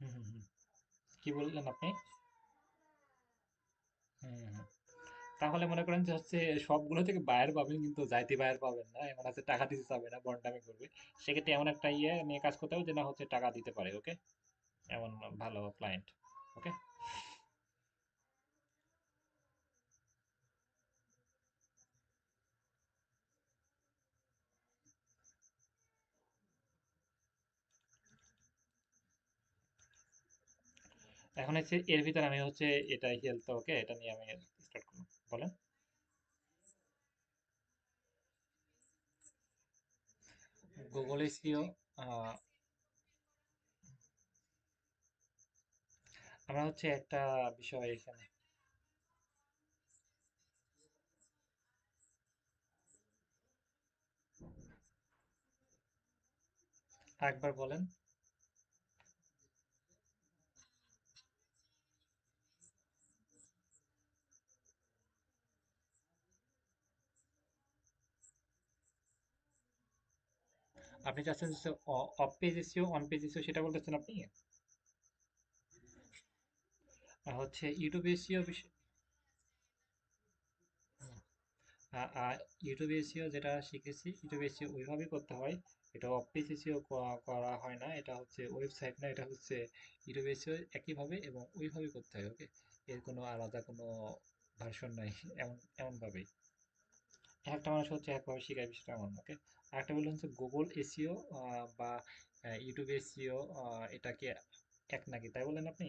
হুম হুম হুম। কি বললেন আপনি? হুম হুম। তাহলে মনে করেন যে হচ্ছে সবগুলো থেকে বায়ার পাবেন, কিন্তু যাইতে বায়ার পাবেন না, এমন আছে টাকা দিতে চাবে না, বন্ডামি করবে। সেক্ষেত্রে এমন একটা ইয়ে নিয়ে কাজ করতে হবে যে না হচ্ছে টাকা দিতে পারে, ওকে। এমন ভালো ক্লায়েন্ট, ওকে। এখন হচ্ছে এর ভিতরে আমি হচ্ছে এটা হেলথ, ওকে, এটা নিয়ে আমি স্টার্ট করলাম, বলেন। গুগল এসইও, আমরা হচ্ছে একটা বিষয় এখানে, একবার বলেন। আপনি চাচ্ছেন যে of page SEO, on page SEO, সেটা বলতেছেন আপনি? হচ্ছে ইউটিউব এসিও বিষয়, ইউটিউব এসিও যেটা শিখেছি, ইউটিউব এসিও ওইভাবেই করতে হয়। এটা অফ পেজ এসিও করা হয় না, এটা হচ্ছে ওয়েবসাইট না, এটা হচ্ছে ইউটিউব এসিও একইভাবে এবং ওইভাবেই করতে হয়, ওকে। এর কোনো আলাদা কোনো ভার্সন নাই, এমন ভাবেই। একটা মানুষ হচ্ছে একভাবে শেখায় বিষয়টা এমন, ওকে। আরেকটা বললেন হচ্ছে গুগল এসিও বা ইউটিউব এসিও, এটা কি এক নাকি, তাই বললেন আপনি?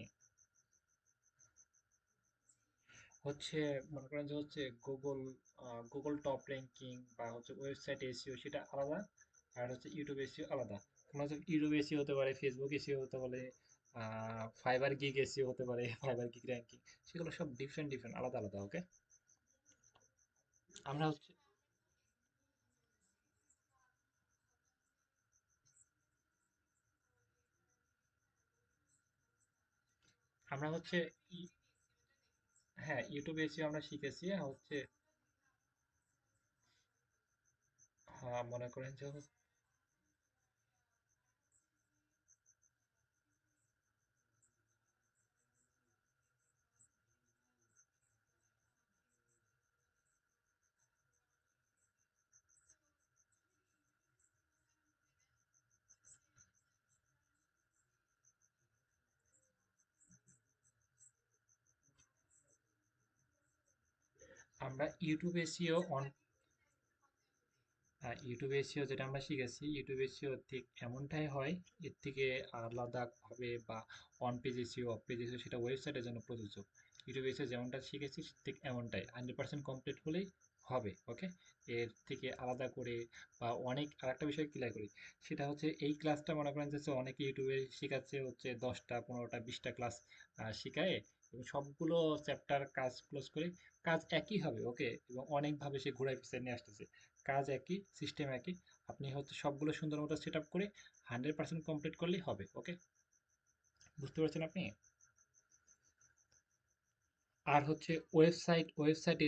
হচ্ছে মনে করেন যে হচ্ছে গুগল, টপ র্যাঙ্কিং বা হচ্ছে ওয়েবসাইট এসইও সেটা আলাদা, আর হচ্ছে ইউটিউব এসইও আলাদা। তোমার হচ্ছে ইউটিউব এসইও হতে পারে, ফেসবুক এসইও হতে পারে, ফাইবার গিগ এসইও হতে পারে, ফাইবার গিগ র্যাঙ্কিং, সেগুলো সব ডিফারেন্ট ডিফারেন্ট, আলাদা আলাদা, ওকে। আমরা হচ্ছে আমরা হচ্ছে ই- হ্যাঁ, ইউটিউব এসইও আমরা শিখেছি, আর হচ্ছে মনে করেন যে আমরা YouTube SEO on, YouTube SEO যেটা আমরা শিখেছি, ইউটিউব এসিও ঠিক এমনটাই হয়। এর থেকে আলাদাভাবে বা on page SEO, of page SEO সেটা ওয়েবসাইটের জন্য প্রযোজ্য। ইউটিউব এসিও যেমনটা শিখেছি ঠিক এমনটাই 100% কমপ্লিট হলেই হবে। ওকে, এর থেকে আলাদা করে বা অনেক আরেকটা বিষয় ক্লিয়ার করি, সেটা হচ্ছে এই ক্লাসটা মনে করেন যে অনেকে ইউটিউবে শেখাচ্ছে হচ্ছে 10টা 15টা 20টা ক্লাস শিখায়, এবং সবগুলো চ্যাপ্টার কাজ ক্লোজ করে কাজ একই হবে। ওকে, এবং অনেকভাবে সে ঘোরায় পিছিয়ে নিয়ে আসতেছে, কাজ একই, সিস্টেম একই। আপনি হচ্ছে সবগুলো সুন্দর মতো সেট আপ করে 100% কমপ্লিট করলেই হবে। ওকে, বুঝতে পারছেন আপনি? আর হচ্ছে ওয়েবসাইট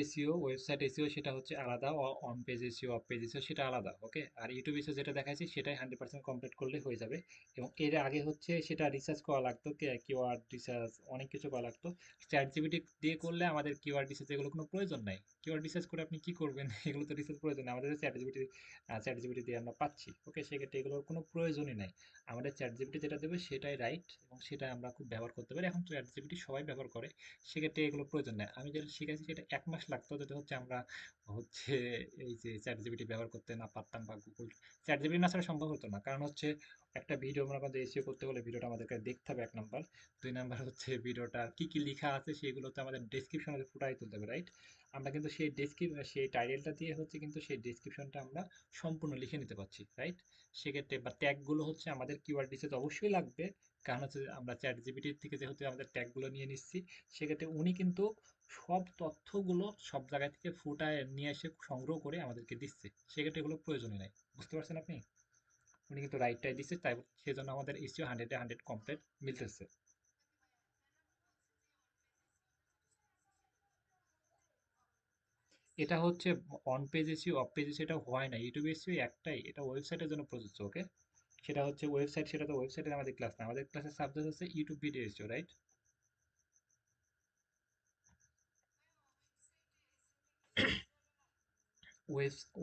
এসিও সেটা হচ্ছে আলাদা, on page SEO of page SEO সেটা আলাদা। ওকে, আর ইউটিউব এসিও যেটা দেখাচ্ছি সেটাই 100% কমপ্লিট করলে হয়ে যাবে। এবং এর আগে হচ্ছে সেটা রিসার্চ করা লাগতো, কিওয়ার্ড রিসার্চ অনেক কিছু করা লাগতো। চ্যাট জিপিটি দিয়ে করলে আমাদের কিওয়ার্ড রিসার্চ এগুলো কোনো প্রয়োজন নাই। কিওয়ার্ড রিসার্চ করে আপনি কি করবেন? এগুলো তো রিসার্চ প্রয়োজন নেই, আমাদের চ্যাট জিপিটি দিয়ে আমরা পাচ্ছি। ওকে, সেক্ষেত্রে এগুলোর কোনো প্রয়োজনই নাই। আমাদের চ্যাট জিপিটি যেটা দেবে সেটাই রাইট, এবং সেটা আমরা খুব ব্যবহার করতে পারি। এখন চ্যাট জিপিটি সবাই ব্যবহার করে, সেক্ষেত্রে এগুলো প্রয়োজন নেই। আমি যেটা শিখেছি সেটা 1 মাস লাগতো, যেটা হচ্ছে আমরা হচ্ছে এই যে চ্যাট জিপিটি ব্যবহার করতে না পারতাম, বা গুগল চ্যাট জিপিটি না ছাড়া সম্ভব হতো না। কারণ হচ্ছে একটা ভিডিও মনে করেন এসিও করতে হলে ভিডিওটা আমাদেরকে দেখতে হবে 1 নাম্বার। 2 নাম্বার হচ্ছে ভিডিওটা কি কি লেখা আছে সেগুলোতে আমাদের ডেসক্রিপশনে ফুটাই তুলতে হবে, রাইট? আমরা কিন্তু সেই টাইটেলটা দিয়ে হচ্ছে কিন্তু সেই ডেসক্রিপশনটা আমরা সম্পূর্ণ লিখে নিতে পারছি, রাইট? সেক্ষেত্রে বা ট্যাগগুলো হচ্ছে আমাদের কিওয়ার্ড রিসার্চ অবশ্যই লাগবে, কারণ হচ্ছে আমরা চ্যাট জিপিটির থেকে যেহেতু আমাদের ট্যাগগুলো নিয়ে নিচ্ছি, সেক্ষেত্রে উনি কিন্তু সব তথ্যগুলো সব জায়গা থেকে ফুটায় নিয়ে এসে সংগ্রহ করে আমাদেরকে দিচ্ছে, সেক্ষেত্রে এগুলো প্রয়োজনই নাই। বুঝতে পারছেন আপনি? উনি কিন্তু রাইটটাই দিচ্ছে, তাই সেজন্য আমাদের এসিও 100-এ 100 কমপ্লিট মিলতেছে। এটা হচ্ছে on page SEO of page SEO, এটা হয় না। ইউটিউব এসিও একটাই, এটা ওয়েবসাইটের জন্য প্রযোজ্য। ওকে, সেটা হচ্ছে ওয়েবসাইট, সেটা তো ওয়েবসাইটের আমাদের ক্লাস না, আমাদের ক্লাসের সাবজেক্ট হচ্ছে YouTube video SEO, right?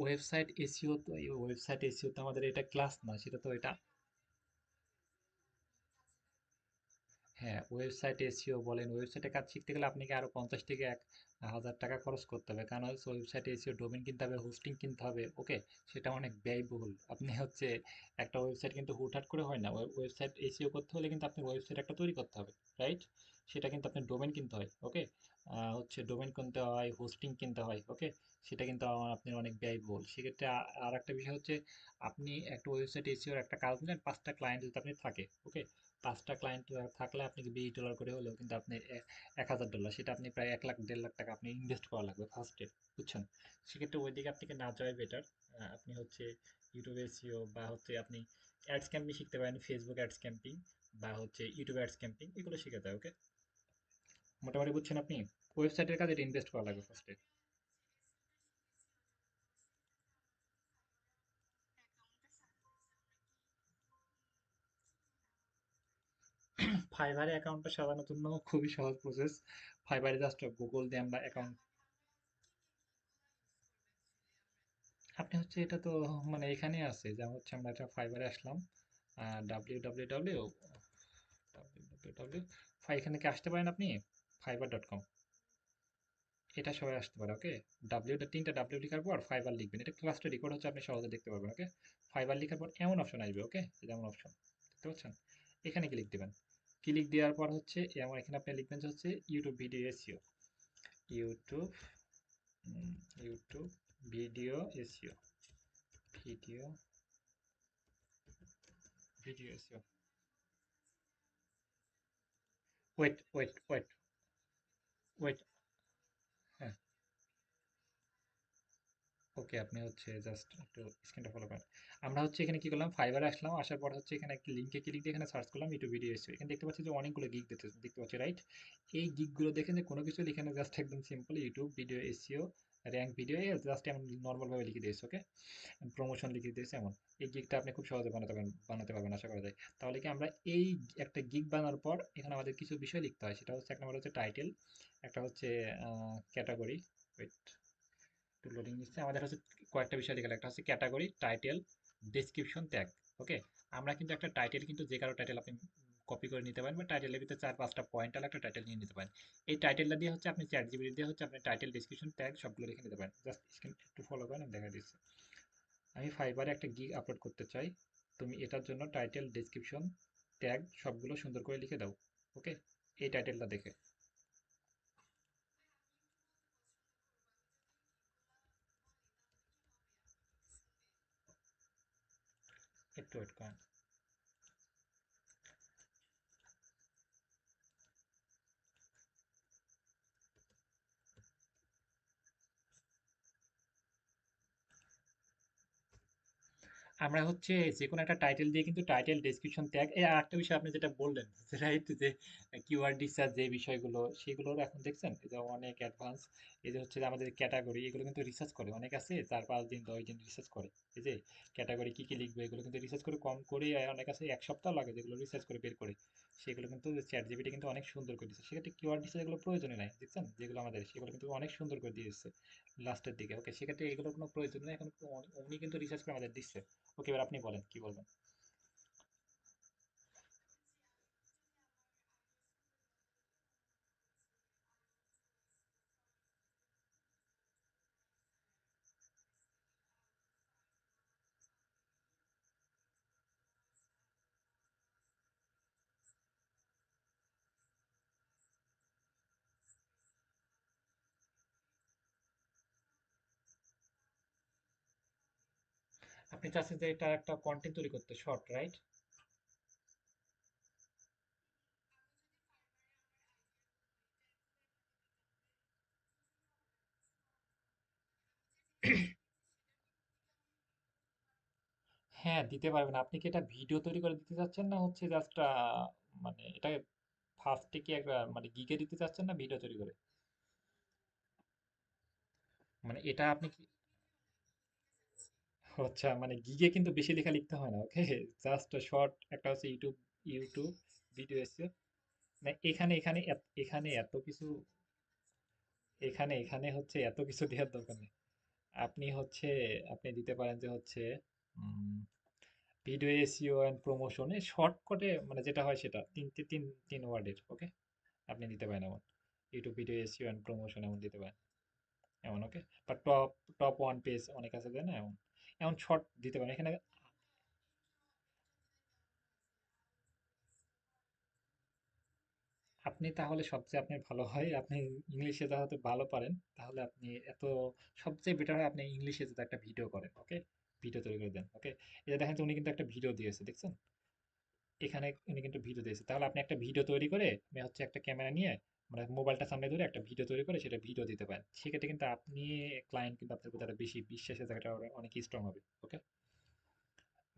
Website SEO তো আমাদের এটা ক্লাস না, সেটা তো এটা। হ্যাঁ, ওয়েবসাইট এসইও বলেন, ওয়েবসাইটে কাজ শিখতে গেলে আপনাকে আরো 50 থেকে 1,000 টাকা খরচ করতে হবে, কারণ হচ্ছে ওয়েবসাইট এসইও ডোমেন কিনতে হবে, হোস্টিং কিনতে হবে। ওকে, সেটা অনেক ব্যয়বহুল। আপনি হচ্ছে একটা ওয়েবসাইট কিন্তু হুটহাট করে হয় না, ওয়েবসাইট এসইও করতে হলে কিন্তু আপনার ওয়েবসাইট একটা তৈরি করতে হবে, রাইট? সেটা কিন্তু আপনার ডোমেন কিনতে হয়। ওকে, হচ্ছে ডোমেন কিনতে হয়, হোস্টিং কিনতে হয়। ওকে, সেটা কিন্তু আপনার অনেক ব্যয়বহুল। সেক্ষেত্রে আর একটা বিষয় হচ্ছে, আপনি একটা ওয়েবসাইট এসইওর একটা কাজ নিলেন, 5টা ক্লায়েন্ট যদি আপনি থাকে। ওকে, 5টা ক্লায়েন্ট থাকলে আপনাকে $20 করে হলেও কিন্তু আপনি $1,000, সেটা আপনি প্রায় 1 লাখ 1.5 লাখ টাকা আপনি ইনভেস্ট করা লাগবে ফার্স্টে, বুঝছেন? সেক্ষেত্রে ওই দিকে আপনাকে না যাওয়াই বেটার। আপনি হচ্ছে ইউটিউব এসইও বা হচ্ছে আপনি অ্যাডস ক্যাম্পিং শিখতে পারেন, ফেসবুক অ্যাডস ক্যাম্পিং বা হচ্ছে ইউটিউব অ্যাডস ক্যাম্পিং, এগুলো শিখে যায়। ওকে, মোটামুটি বুঝছেন আপনি? ওয়েবসাইটের কাজে ইনভেস্ট করা লাগবে ফার্স্টে। ফাইবারে অ্যাকাউন্টটা সাজানোর জন্য খুবই সহজ প্রসেস। ফাইবারে জাস্ট গুগল দিয়ে আমরা অ্যাকাউন্ট, আপনি হচ্ছে এটা তো মানে এখানে আছে, যেমন হচ্ছে আমরা একটা ফাইবারে আসলাম, www www এখানে কি আসতে পারেন আপনি? fiverr.com, এটা সবাই আসতে পারে। ওকে, তিনটা ডাব্লিউ লেখার পর ফাইবার লিখবেন, এটা ক্লাসটা রেকর্ড হচ্ছে, আপনি সহজে দেখতে পারবেন। ওকে, ফাইবার লেখার পর এমন অপশন আসবে। ওকে, যেমন অপশন দেখতে পাচ্ছেন, এখানে ক্লিক দিবেন। ক্লিক দেওয়ার পর হচ্ছে এমন এখানে আপনি লিখবেন যে হচ্ছে YouTube video SEO, YouTube YouTube video SEO, video video SEO. Wait wait wait wait, হ্যাঁ, ওকে, আপনি হচ্ছে জাস্ট একটু স্ক্রিনটা ফলো করেন। আমরা হচ্ছে এখানে কি করলাম, ফাইবারে আসলাম, আসার পর হচ্ছে এখানে একটা লিঙ্কে ক্লিক দিয়ে এখানে সার্চ করলাম ইউটিউব ভিডিও এসে, এখানে দেখতে পাচ্ছি যে অনেকগুলো গিগ দেখতে পাচ্ছি, রাইট? এই গিগগুলো দেখেন যে কোনো কিছু লিখে না, জাস্ট একদম simple YouTube video SEO rank video, just এমন নর্মাল ভাবে লিখে দিয়েছে। ওকে, প্রমোশন লিখে দিয়েছে এমন। এই গিগটা আপনি খুব সহজে বানাতে পারবেন আশা করা যায়। তাহলে কি আমরা এই একটা গিগ বানানোর পর এখানে আমাদের কিছু বিষয় লিখতে হয়, সেটা হচ্ছে এক নম্বর হচ্ছে টাইটেল, একটা হচ্ছে ক্যাটাগরি, ওয়েট একটু লোডিং নিচ্ছে, আমাদের হচ্ছে কয়েকটা বিষয় লেখা, একটা হচ্ছে ক্যাটাগরি, টাইটেল, ডেসক্রিপশন, ট্যাগ। ওকে, আমরা কিন্তু একটা টাইটেল কিন্তু যে কারো টাইটেল আপনি কপি করে নিতে পারেন, বা টাইটেলের ভিতরে 4-5টা পয়েন্ট একটা টাইটেল নিয়ে নিতে পারেন। এই টাইটেলটা দিয়ে হচ্ছে আপনি চ্যাট জিপিটি দিয়ে হচ্ছে আপনি টাইটেল, ডেসক্রিপশন, ট্যাগ সবগুলো লিখে নিতে পারেন। জাস্ট স্ক্রিন একটু ফলো করেন, আমি দেখা দিচ্ছি। আমি ফাইবারে একটা গিগ আপলোড করতে চাই। তুমি এটার জন্য টাইটেল, ডেসক্রিপশন, ট্যাগ সবগুলো সুন্দর করে লিখে দাও। ওকে, এই টাইটেলটা দেখে। একটু ওয়েট করেন। আমরা হচ্ছে যে কোনো একটা টাইটেল দিয়ে কিন্তু টাইটেল, ডেসক্রিপশন, ট্যাগ, এই আরেকটা বিষয় আপনি যেটা বললেন রাইট, যে কিওয়ার্ড রিসার্চ যে বিষয়গুলো সেগুলোর এখন দেখছেন এই যে অনেক অ্যাডভান্স। এই যে হচ্ছে যে আমাদের ক্যাটাগরি এগুলো কিন্তু রিসার্চ করে অনেক আছে, 4-5 দিন 10 দিন রিসার্চ করে। এই যে ক্যাটাগরি কি কি লিখবে এগুলো কিন্তু রিসার্চ করে কম করে, অনেক আছে 1 সপ্তাহ লাগে যেগুলো রিসার্চ করে বের করে। সেগুলো কিন্তু চ্যাট জিপিটি কিন্তু অনেক সুন্দর করে দিচ্ছে, সেক্ষেত্রে কিওয়ার্ড রিসার্চ এগুলো প্রয়োজনই নাই, দেখছেন যেগুলো আমাদের সেগুলো কিন্তু অনেক সুন্দর করে দিয়েছে লাস্টের দিকে। ওকে, সেক্ষেত্রে এগুলোর কোনো প্রয়োজন নেই এখন, উনি কিন্তু রিসার্চ করে আমাদের দিচ্ছে। ওকে, এবার আপনি বলেন কি বলবেন। আপনি চাচ্ছেন যে এটা একটা কন্টেন্ট তৈরি করতে, শর্ট, রাইট? হ্যাঁ, দিতে পারবেন। আপনি কি এটা ভিডিও তৈরি করে দিতে চাচ্ছেন, না হচ্ছে জাস্ট মানে এটা ফার্স্টে কি একটা মানে গিগে দিতে চাচ্ছেন, না ভিডিও তৈরি করে? মানে এটা আপনি কি, আচ্ছা মানে গিগে কিন্তু বেশি লেখা লিখতে হয় না। ওকে, জাস্ট শর্ট একটা হচ্ছে ইউটিউব, ইউটিউব ভিডিও এসে, না এখানে এখানে এখানে এত কিছু, এখানে এখানে হচ্ছে এত কিছু দেওয়ার দরকার নেই। আপনি হচ্ছে আপনি দিতে পারেন যে হচ্ছে ভিডিও এসইও অ্যান্ড প্রমোশনে শর্টকাটে, মানে যেটা হয় সেটা তিন ওয়ার্ডের। ওকে, আপনি দিতে পারেন এমন, YouTube video SEO and promotion এমন দিতে পারেন এমন। ওকে, বা টপ টপ 1 পেজ অনেক আছে তাই না, এমন এমন শর্ট দিতে পারেন এখানে। আপনি তাহলে সবচেয়ে আপনার ভালো হয় আপনি ইংলিশে যাতে ভালো পারেন, তাহলে আপনি এত সবচেয়ে বেটার হয় আপনি ইংলিশে যাতে একটা ভিডিও করেন। ওকে, ভিডিও তৈরি করে দেন। ওকে, এই যে দেখেন যে উনি কিন্তু একটা ভিডিও দিয়েছে, দেখছেন এখানে উনি কিন্তু ভিডিও দিয়েছে, তাহলে আপনি একটা ভিডিও তৈরি করে আপনি হচ্ছে একটা ক্যামেরা নিয়ে মানে মোবাইলটা সামনে ধরে একটা ভিডিও তৈরি করে সেটা ভিডিও দিতে পারেন, সেক্ষেত্রে কিন্তু আপনি ক্লায়েন্ট কিন্তু আপনার প্রতি আরো বেশি বিশ্বাসের জায়গাটা অনেক স্ট্রং হবে। ওকে,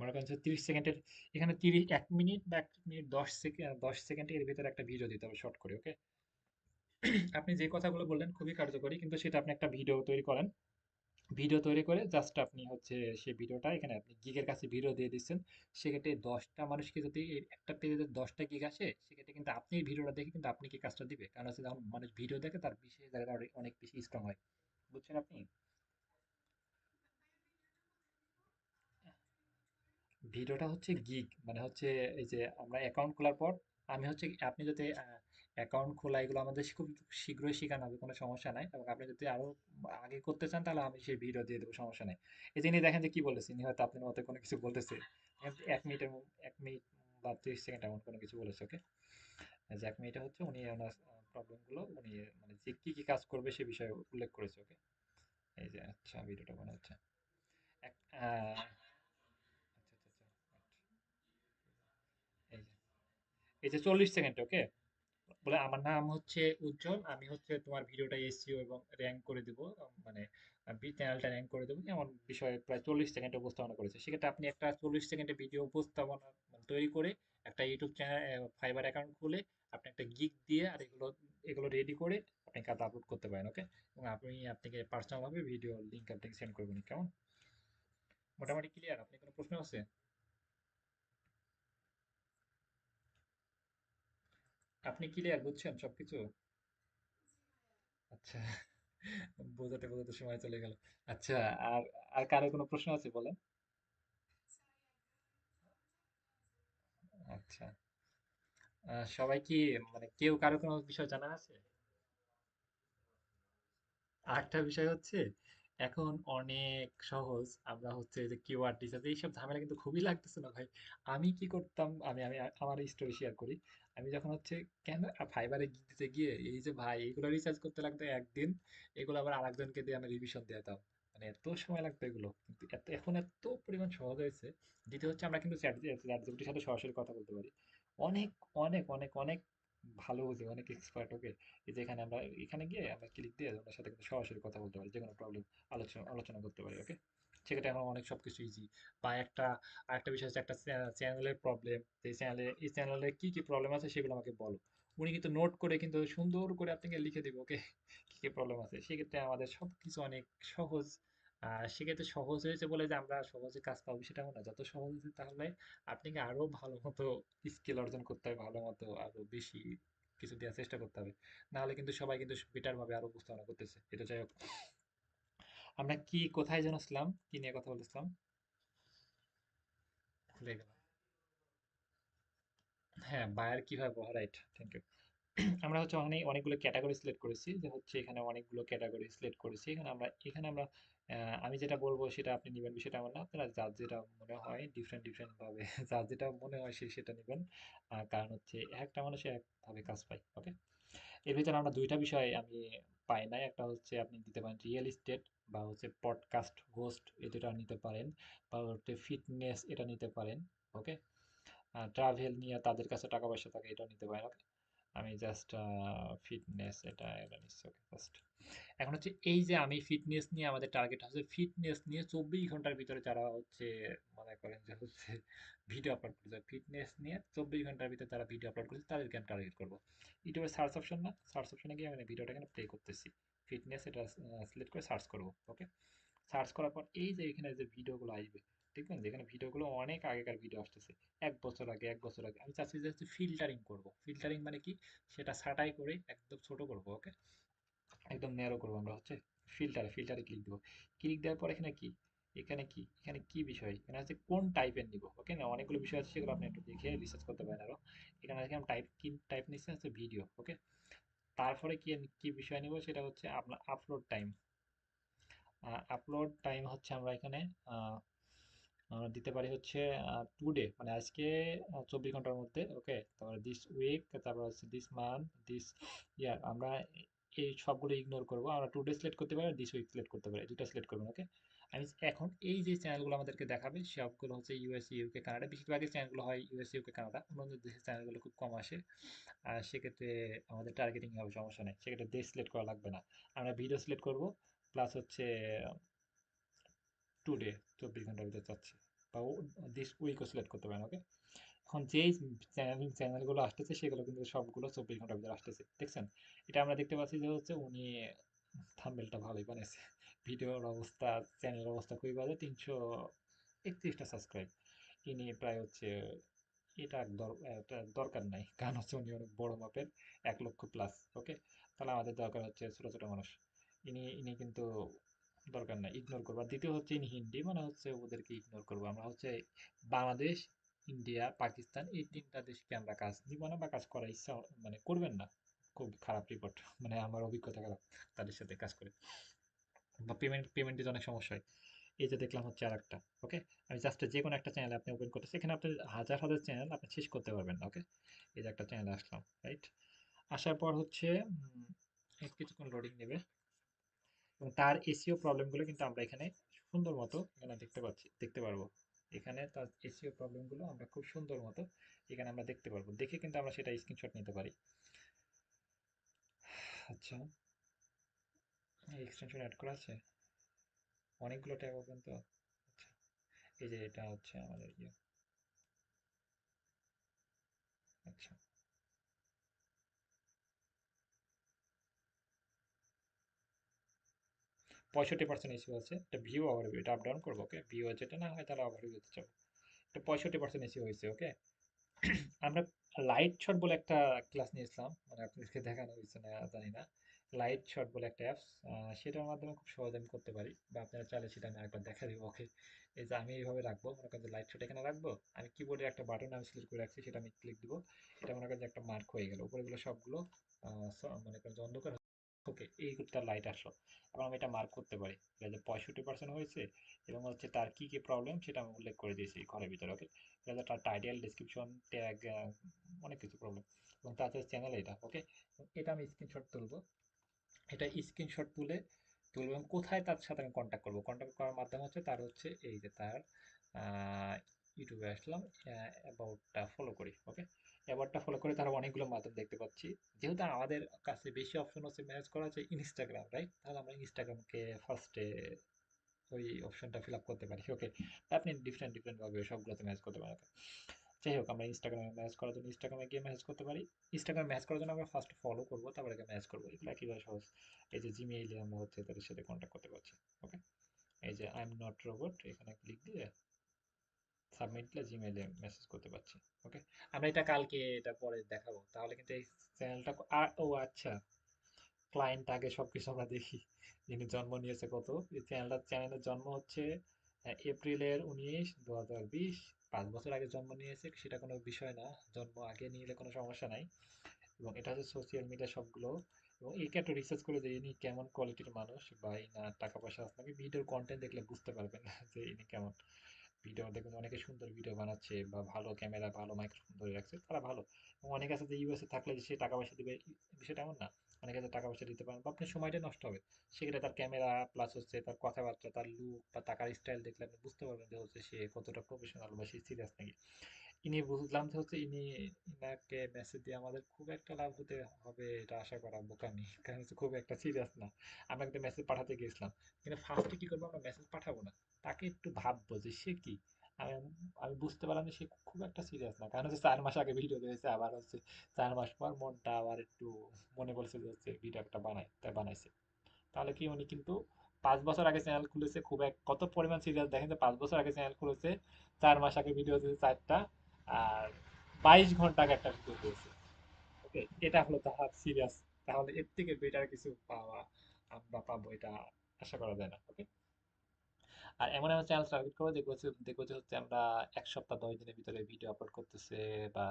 মনে করেন যে 30 সেকেন্ডের, এখানে 1 মিনিট বা 1 মিনিট 10 সেকেন্ড, 10 সেকেন্ডে এর ভিতরে একটা ভিডিও দিতে হবে শর্ট করে। ওকে, আপনি যে কথাগুলো বললেন খুবই কার্যকরী, কিন্তু সেটা আপনি একটা ভিডিও তৈরি করেন। ভিডিও তৈরি করে জাস্ট আপনি হচ্ছে সেই ভিডিওটা এখানে আপনি গিগের কাছে ভিডিও দিয়ে দিচ্ছেন, সেক্ষেত্রে 10টা মানুষকে যদি এই একটা পেজে 10টা গিগ আসে, সেক্ষেত্রে কিন্তু আপনি এই ভিডিওটা দেখে কিন্তু আপনি কি কাজটা দিবে, কারণ হচ্ছে যখন মানুষ ভিডিও দেখে তার বিশেষ জায়গাটা অনেক বেশি স্ট্রং হয়। বুঝছেন আপনি? ভিডিওটা হচ্ছে গিগ মানে হচ্ছে এই যে আমরা অ্যাকাউন্ট খোলার পর, আমি হচ্ছে আপনি যদি অ্যাকাউন্ট খোলা এগুলো আমাদের খুব শীঘ্রই শেখানো হবে, কোনো সমস্যা নাই, এবং আপনি যদি আরো আগে করতে চান তাহলে আমি সেই ভিডিও দিয়ে দেবো, সমস্যা নেই। এই যে ইনি দেখেন যে কি বলেছে, ইনি হয়তো আপনার মতো কোনো কিছু বলতেছে, 1 মিনিটের 1 মিনিট বা 30 সেকেন্ড এমন কোনো কিছু বলেছে। ওকে, যে 1 মিনিটে হচ্ছে উনি ওনার প্রবলেমগুলো উনি মানে যে কি কি কাজ করবে সে বিষয়ে উল্লেখ করেছে। ওকে, এই যে আচ্ছা ভিডিওটা মনে হচ্ছে আচ্ছা আচ্ছা আচ্ছা, এই যে এই যে 40 সেকেন্ড। ওকে, বলে আমার নাম হচ্ছে উজ্জ্বল, আমি হচ্ছে তোমার ভিডিওটা এসইও এবং র্যাঙ্ক করে দেবো, মানে চ্যানেলটা র্যাঙ্ক করে দেবো এমন বিষয়ে প্রায় 40 সেকেন্ডে উপস্থাপনা করেছে। সেক্ষেত্রে আপনি একটা 40 সেকেন্ডের ভিডিও উপস্থাপনা মানে তৈরি করে একটা ইউটিউব চ্যানেল ফাইবার অ্যাকাউন্ট খুলে আপনি একটা গিগ দিয়ে আর এগুলো এগুলো রেডি করে আপনি কাজ আপলোড করতে পারেন। ওকে, এবং আমি আপনাকে পার্সোনাল ভাবে ভিডিও লিঙ্ক আপনাকে সেন্ড করবেন। কেমন, মোটামুটি ক্লিয়ার? আপনি কোনো প্রশ্ন আছে? আপনি ক্লিয়ার, বুঝছেন সবকিছু? আচ্ছা, বোঝাতে বোঝাতে সময় চলে গেল। আচ্ছা, আর আর কারো কোনো প্রশ্ন আছে বলেন। আচ্ছা, সবাই কি মানে কেউ কারো কোনো বিষয় জানা আছে? আরেকটা বিষয় হচ্ছে এখন অনেক সহজ। আমরা হচ্ছে যে কিওয়ার্ড রিসার্চ এইসব ঝামেলা কিন্তু খুবই লাগতেছে না ভাই। আমি কি করতাম, আমি আমার স্টোরি শেয়ার করি। আমি যখন হচ্ছে কেন ফাইবারে দিতে গিয়ে এই যে ভাই এগুলো রিসার্চ করতে লাগতো একদিন, এগুলো আবার আরেকজনকে দিয়ে আমি রিভিশন দিয়ে যেতাম। মানে এত সময় লাগতো এগুলো, কিন্তু এখন এত পরিমাণ সহজ হয়েছে। দ্বিতীয় হচ্ছে আমরা কিন্তু চ্যাট জিপিটির সাথে সরাসরি কথা বলতে পারি। অনেক অনেক অনেক অনেক ভালো বুঝে, অনেক এক্সপার্ট। ওকে, এই যে এখানে আমরা এখানে গিয়ে আমরা ক্লিক দিয়ে ওনার সাথে কিন্তু সরাসরি কথা বলতে পারি, যে কোনো প্রবলেম আলোচনা করতে পারি। ওকে, সেক্ষেত্রে এখন অনেক সবকিছু ইজি। বা আরেকটা বিষয় হচ্ছে একটা চ্যানেলের প্রবলেম, এই চ্যানেলে কি কি প্রবলেম আছে সেগুলো আমাকে বলো। উনি কিন্তু নোট করে কিন্তু সুন্দর করে আপনাকে লিখে দিবে। ওকে, কি কি প্রবলেম আছে, সেক্ষেত্রে আমাদের সবকিছু অনেক সহজ। সেক্ষেত্রে সহজ হয়েছে বলে যে আমরা সহজে কাজ পাবো সেটাও না, যত সহজ হয়েছে তাহলে আপনাকে আরো ভালো মতো স্কিল অর্জন করতে হবে, ভালো মতো আরো বেশি কিছু দেওয়ার চেষ্টা করতে হবে। না হলে কিন্তু সবাই কিন্তু বেটার ভাবে আরো উপস্থাপনা করতেছে। এটা যাই হোক, আমরা কি কোথায় যেন ছিলাম, কি নিয়ে কথা বলতেছিলাম, ভুলে গেলাম। হ্যাঁ, বায়ার কিভাবে, রাইট, থ্যাংক ইউ। আমরা হচ্ছে অনেকগুলো ক্যাটাগরি সিলেক্ট করেছি, যে হচ্ছে এখানে অনেকগুলো ক্যাটাগরি সিলেক্ট করেছি। এখানে আমরা আমি যেটা বলবো সেটা আপনি নেবেন, বিষয়টা এমন না। আপনারা যার যেটা মনে হয় ডিফারেন্ট ডিফারেন্ট ভাবে যার যেটা মনে হয় সে সেটা নেবেন। কারণ হচ্ছে একটা মানুষ একভাবে কাজ পায়। ওকে, এর ভিতরে আমরা দুইটা বিষয় আমি পাই নাই। একটা হচ্ছে আপনি দিতে পারেন রিয়েল এস্টেট বা হচ্ছে পডকাস্ট হোস্ট, এই দুটা নিতে পারেন। বা হচ্ছে ফিটনেস, এটা নিতে পারেন। ওকে, ট্রাভেল নিয়ে তাদের কাছে টাকা পয়সা থাকে, এটা নিতে পারেন। ওকে, আমি জাস্ট ফিটনেস এটা নিচ্ছি। ওকে, জাস্ট এখন হচ্ছে এই যে আমি ফিটনেস নিয়ে, আমাদের টার্গেট হচ্ছে ফিটনেস নিয়ে 24 ঘন্টার ভিতরে যারা হচ্ছে মনে করেন যে হচ্ছে ভিডিও আপলোড করছে, ফিটনেস নিয়ে 24 ঘন্টার ভিতরে যারা ভিডিও আপলোড করছে তাদেরকে আমি টার্গেট করবো। ইউটিউবের সার্চ অপশন না, সার্চ অপশনে গিয়ে আমি ভিডিওটা এখানে প্লে করতেছি, ফিটনেস এটা সিলেক্ট করে সার্চ করবো। ওকে, সার্চ করার পর এই যে এখানে যে ভিডিওগুলো আসবে, দেখবেন যেখানে ভিডিওগুলো অনেক আগেকার ভিডিও আসতেছে, 1 বছর আগে, 1 বছর আগে। আমি চাচ্ছি যে হচ্ছে ফিল্টারিং করব। ফিল্টারিং মানে কি, সেটা ছাঁটাই করে একদম ছোট করব। ওকে, একদম ন্যারো করবো। আমরা হচ্ছে ফিল্টারে ক্লিক দেবো। ক্লিক দেওয়ার পর এখানে কি বিষয়, এখানে হচ্ছে কোন টাইপের নিব। ওকে, না অনেকগুলো বিষয় আছে, সেগুলো আপনি একটু দেখে রিসার্চ করতে পারেন আরো। এখানে দেখে আমি টাইপ নিচ্ছি হচ্ছে ভিডিও। ওকে, তারপরে কি কি বিষয় নিব সেটা হচ্ছে আপনার আপলোড টাইম। আপলোড টাইম হচ্ছে আমরা এখানে আহ, আমরা দিতে পারি হচ্ছে টুডে, মানে আজকে 24 ঘন্টার মধ্যে। ওকে, তারপরে দিস উইক, তারপর হচ্ছে দিস মান্থ, দিস ইয়ার। আমরা এই সবগুলো ইগনোর করবো। আমরা টুডে সিলেক্ট করতে পারি, দিস উইক সিলেক্ট করতে পারি, দুটো সিলেক্ট করবেন। ওকে, আমি এখন এই যে চ্যানেলগুলো আমাদেরকে দেখাবে সবগুলো হচ্ছে ইউএস, ইউকে, কানাডা। বেশিরভাগই চ্যানেলগুলো হয় ইউএস, ইউকে, কানাডা। অন্যান্য দেশের চ্যানেলগুলো খুব কম আসে। আর সেক্ষেত্রে আমাদের টার্গেটিং হবে, সমস্যা নেই, সেক্ষেত্রে দেশ সিলেক্ট করা লাগবে না। আমরা ভিডিও সিলেক্ট করব, প্লাস হচ্ছে টুডে, 24 ঘন্টার ভিতরে চাচ্ছি, বা দিস উইকও সিলেক্ট করতে পারেন। ওকে, এখন যেই চ্যানেলগুলো আসতেছে সেগুলো কিন্তু সবগুলো 24 ঘন্টার ভিতরে আসতেছে, দেখছেন? এটা আমরা দেখতে পাচ্ছি যে হচ্ছে উনি থাম্বনেলটা ভালোই বানাইছে। ভিডিওর অবস্থা, চ্যানেলের অবস্থা খুবই ভালো। 331টা সাবস্ক্রাইব। ইনি প্রায় হচ্ছে এটা দরকার নাই, কারণ হচ্ছে উনি অনেক বড় মাপের, 1 লক্ষ প্লাস। ওকে, তাহলে আমাদের দরকার হচ্ছে ছোট ছোট মানুষ। ইনি কিন্তু দরকার নাই, ইগনোর করবো। আর দ্বিতীয় হচ্ছে ইনি হিন্দি, মানে হচ্ছে ওদেরকে ইগনোর করবো। আমরা হচ্ছে বাংলাদেশ, ইন্ডিয়া, পাকিস্তান, এই 3টা দেশকে আমরা কাজ দিব না, বা কাজ করার ইচ্ছা মানে করবেন না। খুব খারাপ রিপোর্ট, মানে আমার অভিজ্ঞতা খারাপ তাদের সাথে কাজ করে। বা পেমেন্টের অনেক সমস্যা হয়। এই যে দেখলাম হচ্ছে আর একটা। ওকে, আমি জাস্ট যে কোনো একটা চ্যানেল আপনি ওপেন করতেছি, এখানে আপনি হাজার হাজার চ্যানেল আপনি শেষ করতে পারবেন না। ওকে, এই যে একটা চ্যানেলে আসলাম, রাইট। আসার পর হচ্ছে কিছুক্ষণ লোডিং নেবে, এবং তার এসইও প্রবলেমগুলো কিন্তু আমরা এখানে সুন্দর মতো এখানে দেখতে পারবো। এখানে তার এসইও প্রবলেমগুলো আমরা খুব সুন্দর মতো এখানে আমরা দেখতে পারবো, দেখে কিন্তু আমরা সেটা স্ক্রিনশট নিতে পারি। আচ্ছা, এই এক্সটেনশন অ্যাড করা আছে, অনেকগুলো ট্যাব ওপেন তো। আচ্ছা, এই যে এটা হচ্ছে আমাদের ইয়ে। আচ্ছা, 65% এসিও আছে। এটা ভিউ ওভারভিউ, এটা আপ ডাউন করবো। ওকে, ভিউ যেটা না হয় তাহলে ওভারভিউতে যাবো। এটা 65% এসিও হয়েছে। ওকে, আমরা লাইট শট বলে একটা ক্লাস নিয়েছিলাম, মানে আপনাদেরকে দেখানো হয়েছে না জানি না। লাইট শট বলে একটা অ্যাপস, সেটার মাধ্যমে খুব সহজে আমি করতে পারি, বা আপনারা চাইলে সেটা আমি আরেকবার দেখা দিব। ওকে, এই যে আমি এইভাবে রাখবো, মনে করেন যে লাইট শট এখানে রাখবো, আমি কিবোর্ডে একটা বাটন আমি সিলেক্ট করে রাখছি, সেটা আমি ক্লিক দিব। এটা মনে করেন যে একটা মার্ক হয়ে গেল, উপরে গুলো সবগুলো মনে করেন যে অন্ধকার ওকে, এই তার লাইট আসলো। এখন আমি এটা মার্ক করতে পারি এটা যে 65% হয়েছে, এবং হচ্ছে তার কি কি প্রবলেম সেটা আমি উল্লেখ করে দিয়েছি ঘরের ভিতরে। ওকে, এটা হচ্ছে তার টাইটেল, ডেসক্রিপশন, ট্যাগ, অনেক কিছু প্রবলেম, এবং তার চ্যানেল এটা। ওকে, এটা আমি স্ক্রিনশট তুলবো। এটা স্ক্রিনশট তুলবো এবং কোথায় তার সাথে আমি কন্ট্যাক্ট করবো, কন্ট্যাক্ট করার মাধ্যম হচ্ছে তার হচ্ছে এই যে তার ইউটিউবে আসলাম, অ্যাবাউটটা ফলো করি। ওকে, অ্যাবাউটটা ফলো করে তার অনেকগুলো মাধ্যম দেখতে পাচ্ছি। যেহেতু আমাদের কাছে বেশি অপশন হচ্ছে ম্যানেজ করা হচ্ছে ইনস্টাগ্রাম, রাইট? তাহলে আমরা ইনস্টাগ্রামকে ফার্স্টে ওই অপশনটা ফিল আপ করতে পারি। ওকে, আপনি ডিফারেন্ট ডিফারেন্ট ভাবে সবগুলোতে ম্যানেজ করতে পারেন। যাই হোক, আমরা ইনস্টাগ্রামে ম্যানেজ করার জন্য ইনস্টাগ্রামে গিয়ে ম্যানেজ করতে পারি। ইনস্টাগ্রাম ম্যানেজ করার জন্য আমরা ফার্স্ট ফলো করবো, তারপরে ম্যানেজ করবো। এগুলো একেবারে সহজ। এই যে জিমেইলে আমরা হচ্ছে তাদের সাথে কন্ট্যাক্ট করতে পারছি। ওকে, এই যে আই এম নট রোবট, এখানে ক্লিক দিয়ে সাবমিট দিলে জিমেইলে মেসেজ করতে পারছি। ওকে, আমরা এটা কালকে এটা পরে দেখাবো। তাহলে কিন্তু এই চ্যানেলটা ও আচ্ছা, ক্লায়েন্ট আগে সবকিছু আমরা দেখি। যিনি জন্ম নিয়েছে কত, এই চ্যানেলের জন্ম হচ্ছে এপ্রিলের 19, 2020। 5 বছর আগে জন্ম নিয়েছে, সেটা কোনো বিষয় না। জন্ম আগে নিলে কোনো সমস্যা নাই। এবং এটা হচ্ছে সোশ্যাল মিডিয়া সবগুলো। এবং একে একটু রিসার্চ করে যে ইনি কেমন কোয়ালিটির মানুষ, বা ইনার টাকা পয়সা আছে নাকি, ভিডিওর কন্টেন্ট দেখলে বুঝতে পারবেন যে ইনি কেমন। ভিডিও দেখবেন অনেকে সুন্দর ভিডিও বানাচ্ছে, বা ভালো ক্যামেরা, ভালো মাইক্রোফোন ধরে রাখছে, তারা ভালো। এবং অনেকে আছে যে ইউএসএ থাকলে যে সে টাকা পয়সা দিবে, বিষয়টা এমন না। অনেকে আছে টাকা পয়সা দিতে পারেন, বা আপনার সময়টা নষ্ট হবে। সেক্ষেত্রে তার ক্যামেরা প্লাস হচ্ছে তার কথাবার্তা, তার লুক বা টাকার স্টাইল দেখলে আপনি বুঝতে পারবেন যে হচ্ছে সে কতটা প্রফেশনাল বা সে সিরিয়াস নাকি। ইনি বুঝলাম যে হচ্ছে ইনাকে মেসেজ দিয়ে আমাদের খুব একটা লাভ হতে হবে এটা আশা করা বোকামি, কারণ হচ্ছে খুব একটা সিরিয়াস না। আমরা একটা মেসেজ পাঠাতে গেছিলাম, কিন্তু ফার্স্টে কি করবো, আমরা মেসেজ পাঠাবো না, তাকে একটু ভাববো যে সে কি। আমি আমি বুঝতে পারলাম যে সে খুব একটা সিরিয়াস না, কারণ হচ্ছে 4 মাস আগে ভিডিও দিয়েছে, আবার হচ্ছে 4 মাস পর মনটা আবার একটু মনে পড়ছে যে হচ্ছে ভিডিও একটা বানায়, তাই বানাইছে। তাহলে কি উনি কিন্তু 5 বছর আগে চ্যানেল খুলেছে, কত পরিমাণ সিরিয়াস দেখেন, যে 5 বছর আগে চ্যানেল খুলেছে, 4 মাস আগে ভিডিও দিয়েছে 4টা, আর 22 ঘন্টা আগে একটা ভিডিও দিয়েছে। ওকে, এটা হলো তাহার সিরিয়াস। তাহলে এর থেকে বেটার কিছু পাওয়া আমরা পাবো এটা আশা করা যায় না। ওকে, আর এমন এমন চ্যানেল টার্গেট করবো দেখবো যে হচ্ছে আমরা 1 সপ্তাহ 10 দিনের ভিতরে ভিডিও আপলোড করতেছে, বা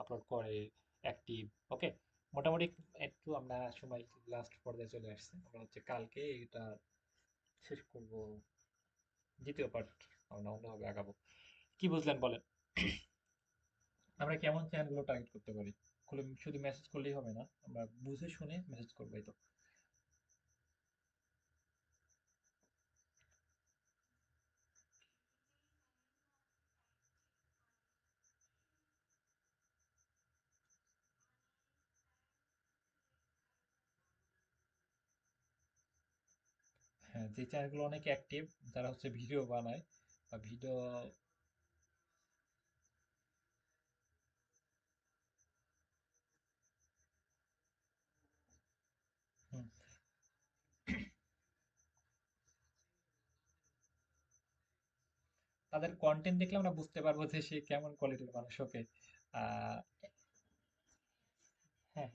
আপলোড করে, অ্যাক্টিভ। ওকে, মোটামুটি একটু আমরা সময় লাস্ট পর্যায়ে চলে আসছে। আমরা হচ্ছে কালকে এটা শেষ করব, দ্বিতীয় পার্ট আমরা অন্যভাবে আগাবো। কি বুঝলেন বলেন? আমরা কেমন চ্যানেলগুলো টার্গেট করতে পারি? শুধু মেসেজ করলেই হবে না, আমরা বুঝে শুনে মেসেজ করবোই তো। হ্যাঁ, যে চ্যানেলগুলো অনেক অ্যাক্টিভ, যারা হচ্ছে ভিডিও বানায় বা ভিডিও। হুম, তাদের কন্টেন্ট দেখলে আমরা বুঝতে পারবো যে সে কেমন কোয়ালিটির মানুষ। ওকে, আহ হ্যাঁ,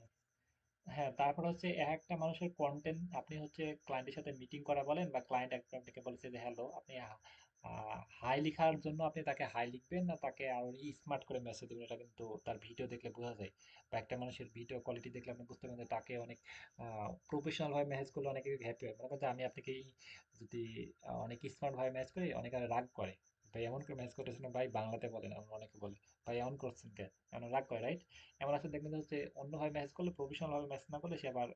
হ্যাঁ, তারপর হচ্ছে এক একটা মানুষের কন্টেন্ট, আপনি হচ্ছে ক্লায়েন্টের সাথে মিটিং করা বলেন, বা ক্লায়েন্ট একটা আপনাকে বলেছে যে হ্যালো, আপনি হাই লিখার জন্য আপনি তাকে হাই লিখবেন, না তাকে আরো স্মার্ট করে মেসেজ দেবেন, এটা কিন্তু তার ভিডিও দেখলে বোঝা যায়। বা একটা মানুষের ভিডিও কোয়ালিটি দেখলে আপনি বুঝতে পারেন যে তাকে অনেক প্রফেশনাল ভাবে মেসেজ করলে অনেকে হ্যাপি হয়। মনে করেন যে আমি আপনাকে যদি অনেক স্মার্ট ভাবে মেসেজ করি, অনেকে রাগ করে, ভাই এমন করে মেসেজ করতেছেন না ভাই, বাংলাতে বলেন, এমন অনেকে বলে, ভাই এমন করছেন কে, এমন রাগ করে, রাইট? এমন আছে দেখবেন যে হচ্ছে অন্যভাবে ম্যাচ করলে, প্রফেশনাল ভাবে ম্যাচ না করলে সে আবার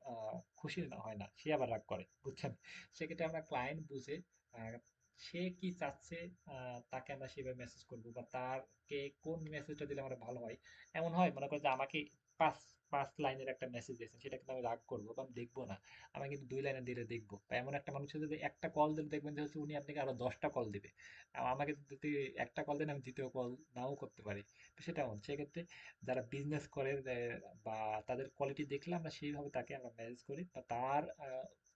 খুশি না হয় না, সে আবার রাগ করে, বুঝছেন? সেক্ষেত্রে আমরা ক্লায়েন্ট বুঝে আহ, সে কি চাচ্ছে, তাকে আমরা সেভাবে মেসেজ করবো, বা তারকে কোন মেসেজটা দিলে আমার ভালো হয়। এমন হয় মনে করেন যে আমাকে পাঁচ 5 লাইনের একটা মেসেজ দিয়েছেন, সেটা কিন্তু আমি রাগ করবো বা আমি দেখবো না, আমি কিন্তু 2 লাইনে দিলে দেখবো। বা এমন একটা মানুষের যদি একটা কল দিলে দেখবেন যে হচ্ছে উনি আপনাকে আরো 10টা কল দিবে। আমাকে যদি একটা কল দেন, আমি দ্বিতীয় কল নাও করতে পারি। তো সেটা এমন, সেক্ষেত্রে যারা বিজনেস করে বা তাদের কোয়ালিটি দেখলে আমরা সেইভাবে তাকে আমরা ম্যানেজ করি, বা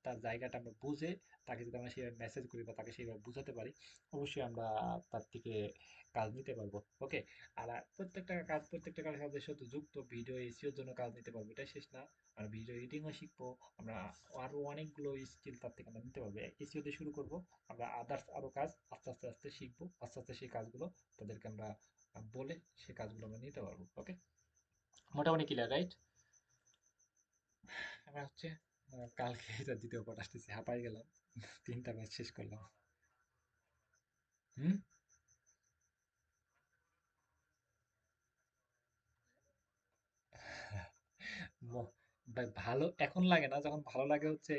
তার জায়গাটা আমরা বুঝে তাকে যদি আমরা সেইভাবে মেসেজ করি বা তাকে সেইভাবে বুঝাতে পারি, অবশ্যই আমরা তার থেকে কাজ নিতে পারবো। ওকে, আর প্রত্যেকটা কাজের সাথে সাথে যুক্ত ভিডিও এসিওর জন্য কাজ নিতে পারবো, এটা শেষ না। আর ভিডিও এডিটিংও শিখবো আমরা, আরো অনেকগুলো স্কিল তার থেকে আমরা নিতে পারবো। এসিও দিয়ে শুরু করবো, আমরা আদার্স আরো কাজ আস্তে আস্তে আস্তে শিখবো, আস্তে আস্তে সেই কাজগুলো তাদেরকে আমরা বলে সেই কাজগুলো আমরা নিতে পারবো। ওকে, মোটামুটি ক্লিয়ার, রাইট? আমরা হচ্ছে কালকে এটা দ্বিতীয় পাঠ আসতেছে, হাঁপাই গেলাম। 3টা ব্যাচ শেষ করলাম। হুম। ভাই ভালো এখন লাগে না, যখন ভালো লাগে হচ্ছে,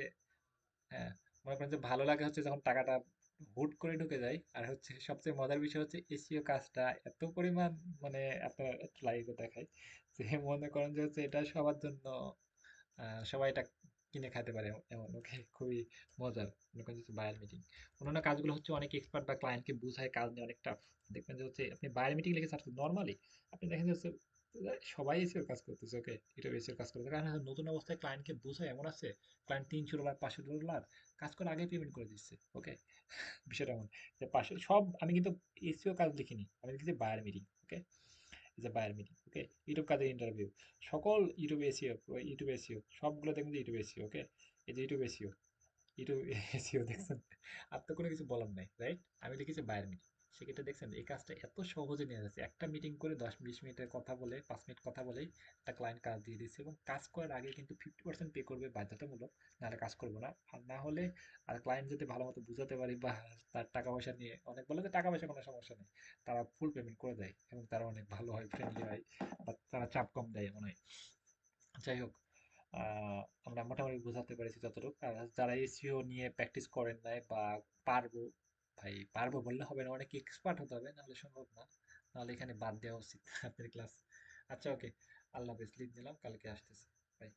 হ্যাঁ, মনে করেন যে ভালো লাগে হচ্ছে যখন টাকাটা হুট করে ঢুকে যায়। আর হচ্ছে সবচেয়ে মজার বিষয় হচ্ছে এসিও কাজটা এত পরিমাণ, মানে আপনার লাইভে দেখায় যে মনে করেন যে হচ্ছে এটা সবার জন্য, সবাই এটা কিনে খাইতে পারে এমন। ওকে, খুবই মজার। মনে করেন যে বায়ার মিটিং, অন্যান্য কাজগুলো হচ্ছে অনেক এক্সপার্ট বা ক্লায়েন্টকে বুঝায় কাজ নিয়ে অনেক টাফ। দেখবেন যে হচ্ছে আপনি বায়ার মিটিং লিখে সার্চ নর্মালি, আপনি দেখেন যে হচ্ছে সবাই এসিওর কাজ করতেছে। ওকে, এটা এসিওর কাজ করতেছে, কারণ হচ্ছে নতুন অবস্থায় ক্লায়েন্টকে বোঝায় এমন আছে, ক্লায়েন্ট $300 $500 কাজ করে আগেই পেমেন্ট করে দিচ্ছে। ওকে, বিষয়টা এমন যে পাশে সব, আমি কিন্তু এসিও কাজ লিখিনি, আমি লিখেছি বায়ার মিটিং। ওকে, যে বায়ার মিটিং। ওকে, ইউটিউব কাজের ইন্টারভিউ, সকল ইউটিউব এসিও, ইউটিউব এসিও সবগুলো দেখবেন যে ইউটিউব এসিও। ওকে, এই যে ইউটিউব এসিও, ইউটিউব এসিও দেখছেন, আর তো কোনো কিছু বলার নাই, রাইট? আমি লিখেছি বায়ার মিটিং। সেক্ষেত্রে দেখছেন এই কাজটা এত সহজে নিয়ে যাচ্ছে, একটা মিটিং করে 10-20 মিনিটের কথা বলে, 5 মিনিট কথা বলেই একটা ক্লায়েন্ট কাজ দিয়ে দিচ্ছে। এবং কাজ করার আগে কিন্তু 50% পে করবে বাধ্যতামূলক, নাহলে কাজ করবো না। আর না হলে, আর ক্লায়েন্ট যদি ভালো মতো বুঝাতে পারি বা তার টাকা পয়সা নিয়ে, অনেক বলে যে টাকা পয়সা কোনো সমস্যা নেই, তারা ফুল পেমেন্ট করে দেয় এবং তারা অনেক ভালো হয়, ফ্রেন্ডলি হয়, বা তারা চাপ কম দেয় মনে হয়। যাই হোক, আমরা মোটামুটি বোঝাতে পেরেছি যতটুকু। আর যারা এসইও নিয়ে প্র্যাকটিস করেন নাই বা পারবো, ভাই পারবো বললে হবে না, অনেক এক্সপার্ট হতে হবে, নাহলে সম্ভব না। নাহলে এখানে বাদ দেওয়া উচিত আপনার ক্লাস। আচ্ছা, ওকে, আল্লাহ হাফেজ, লিভ নিলাম, কালকে আসতেছি। বাই।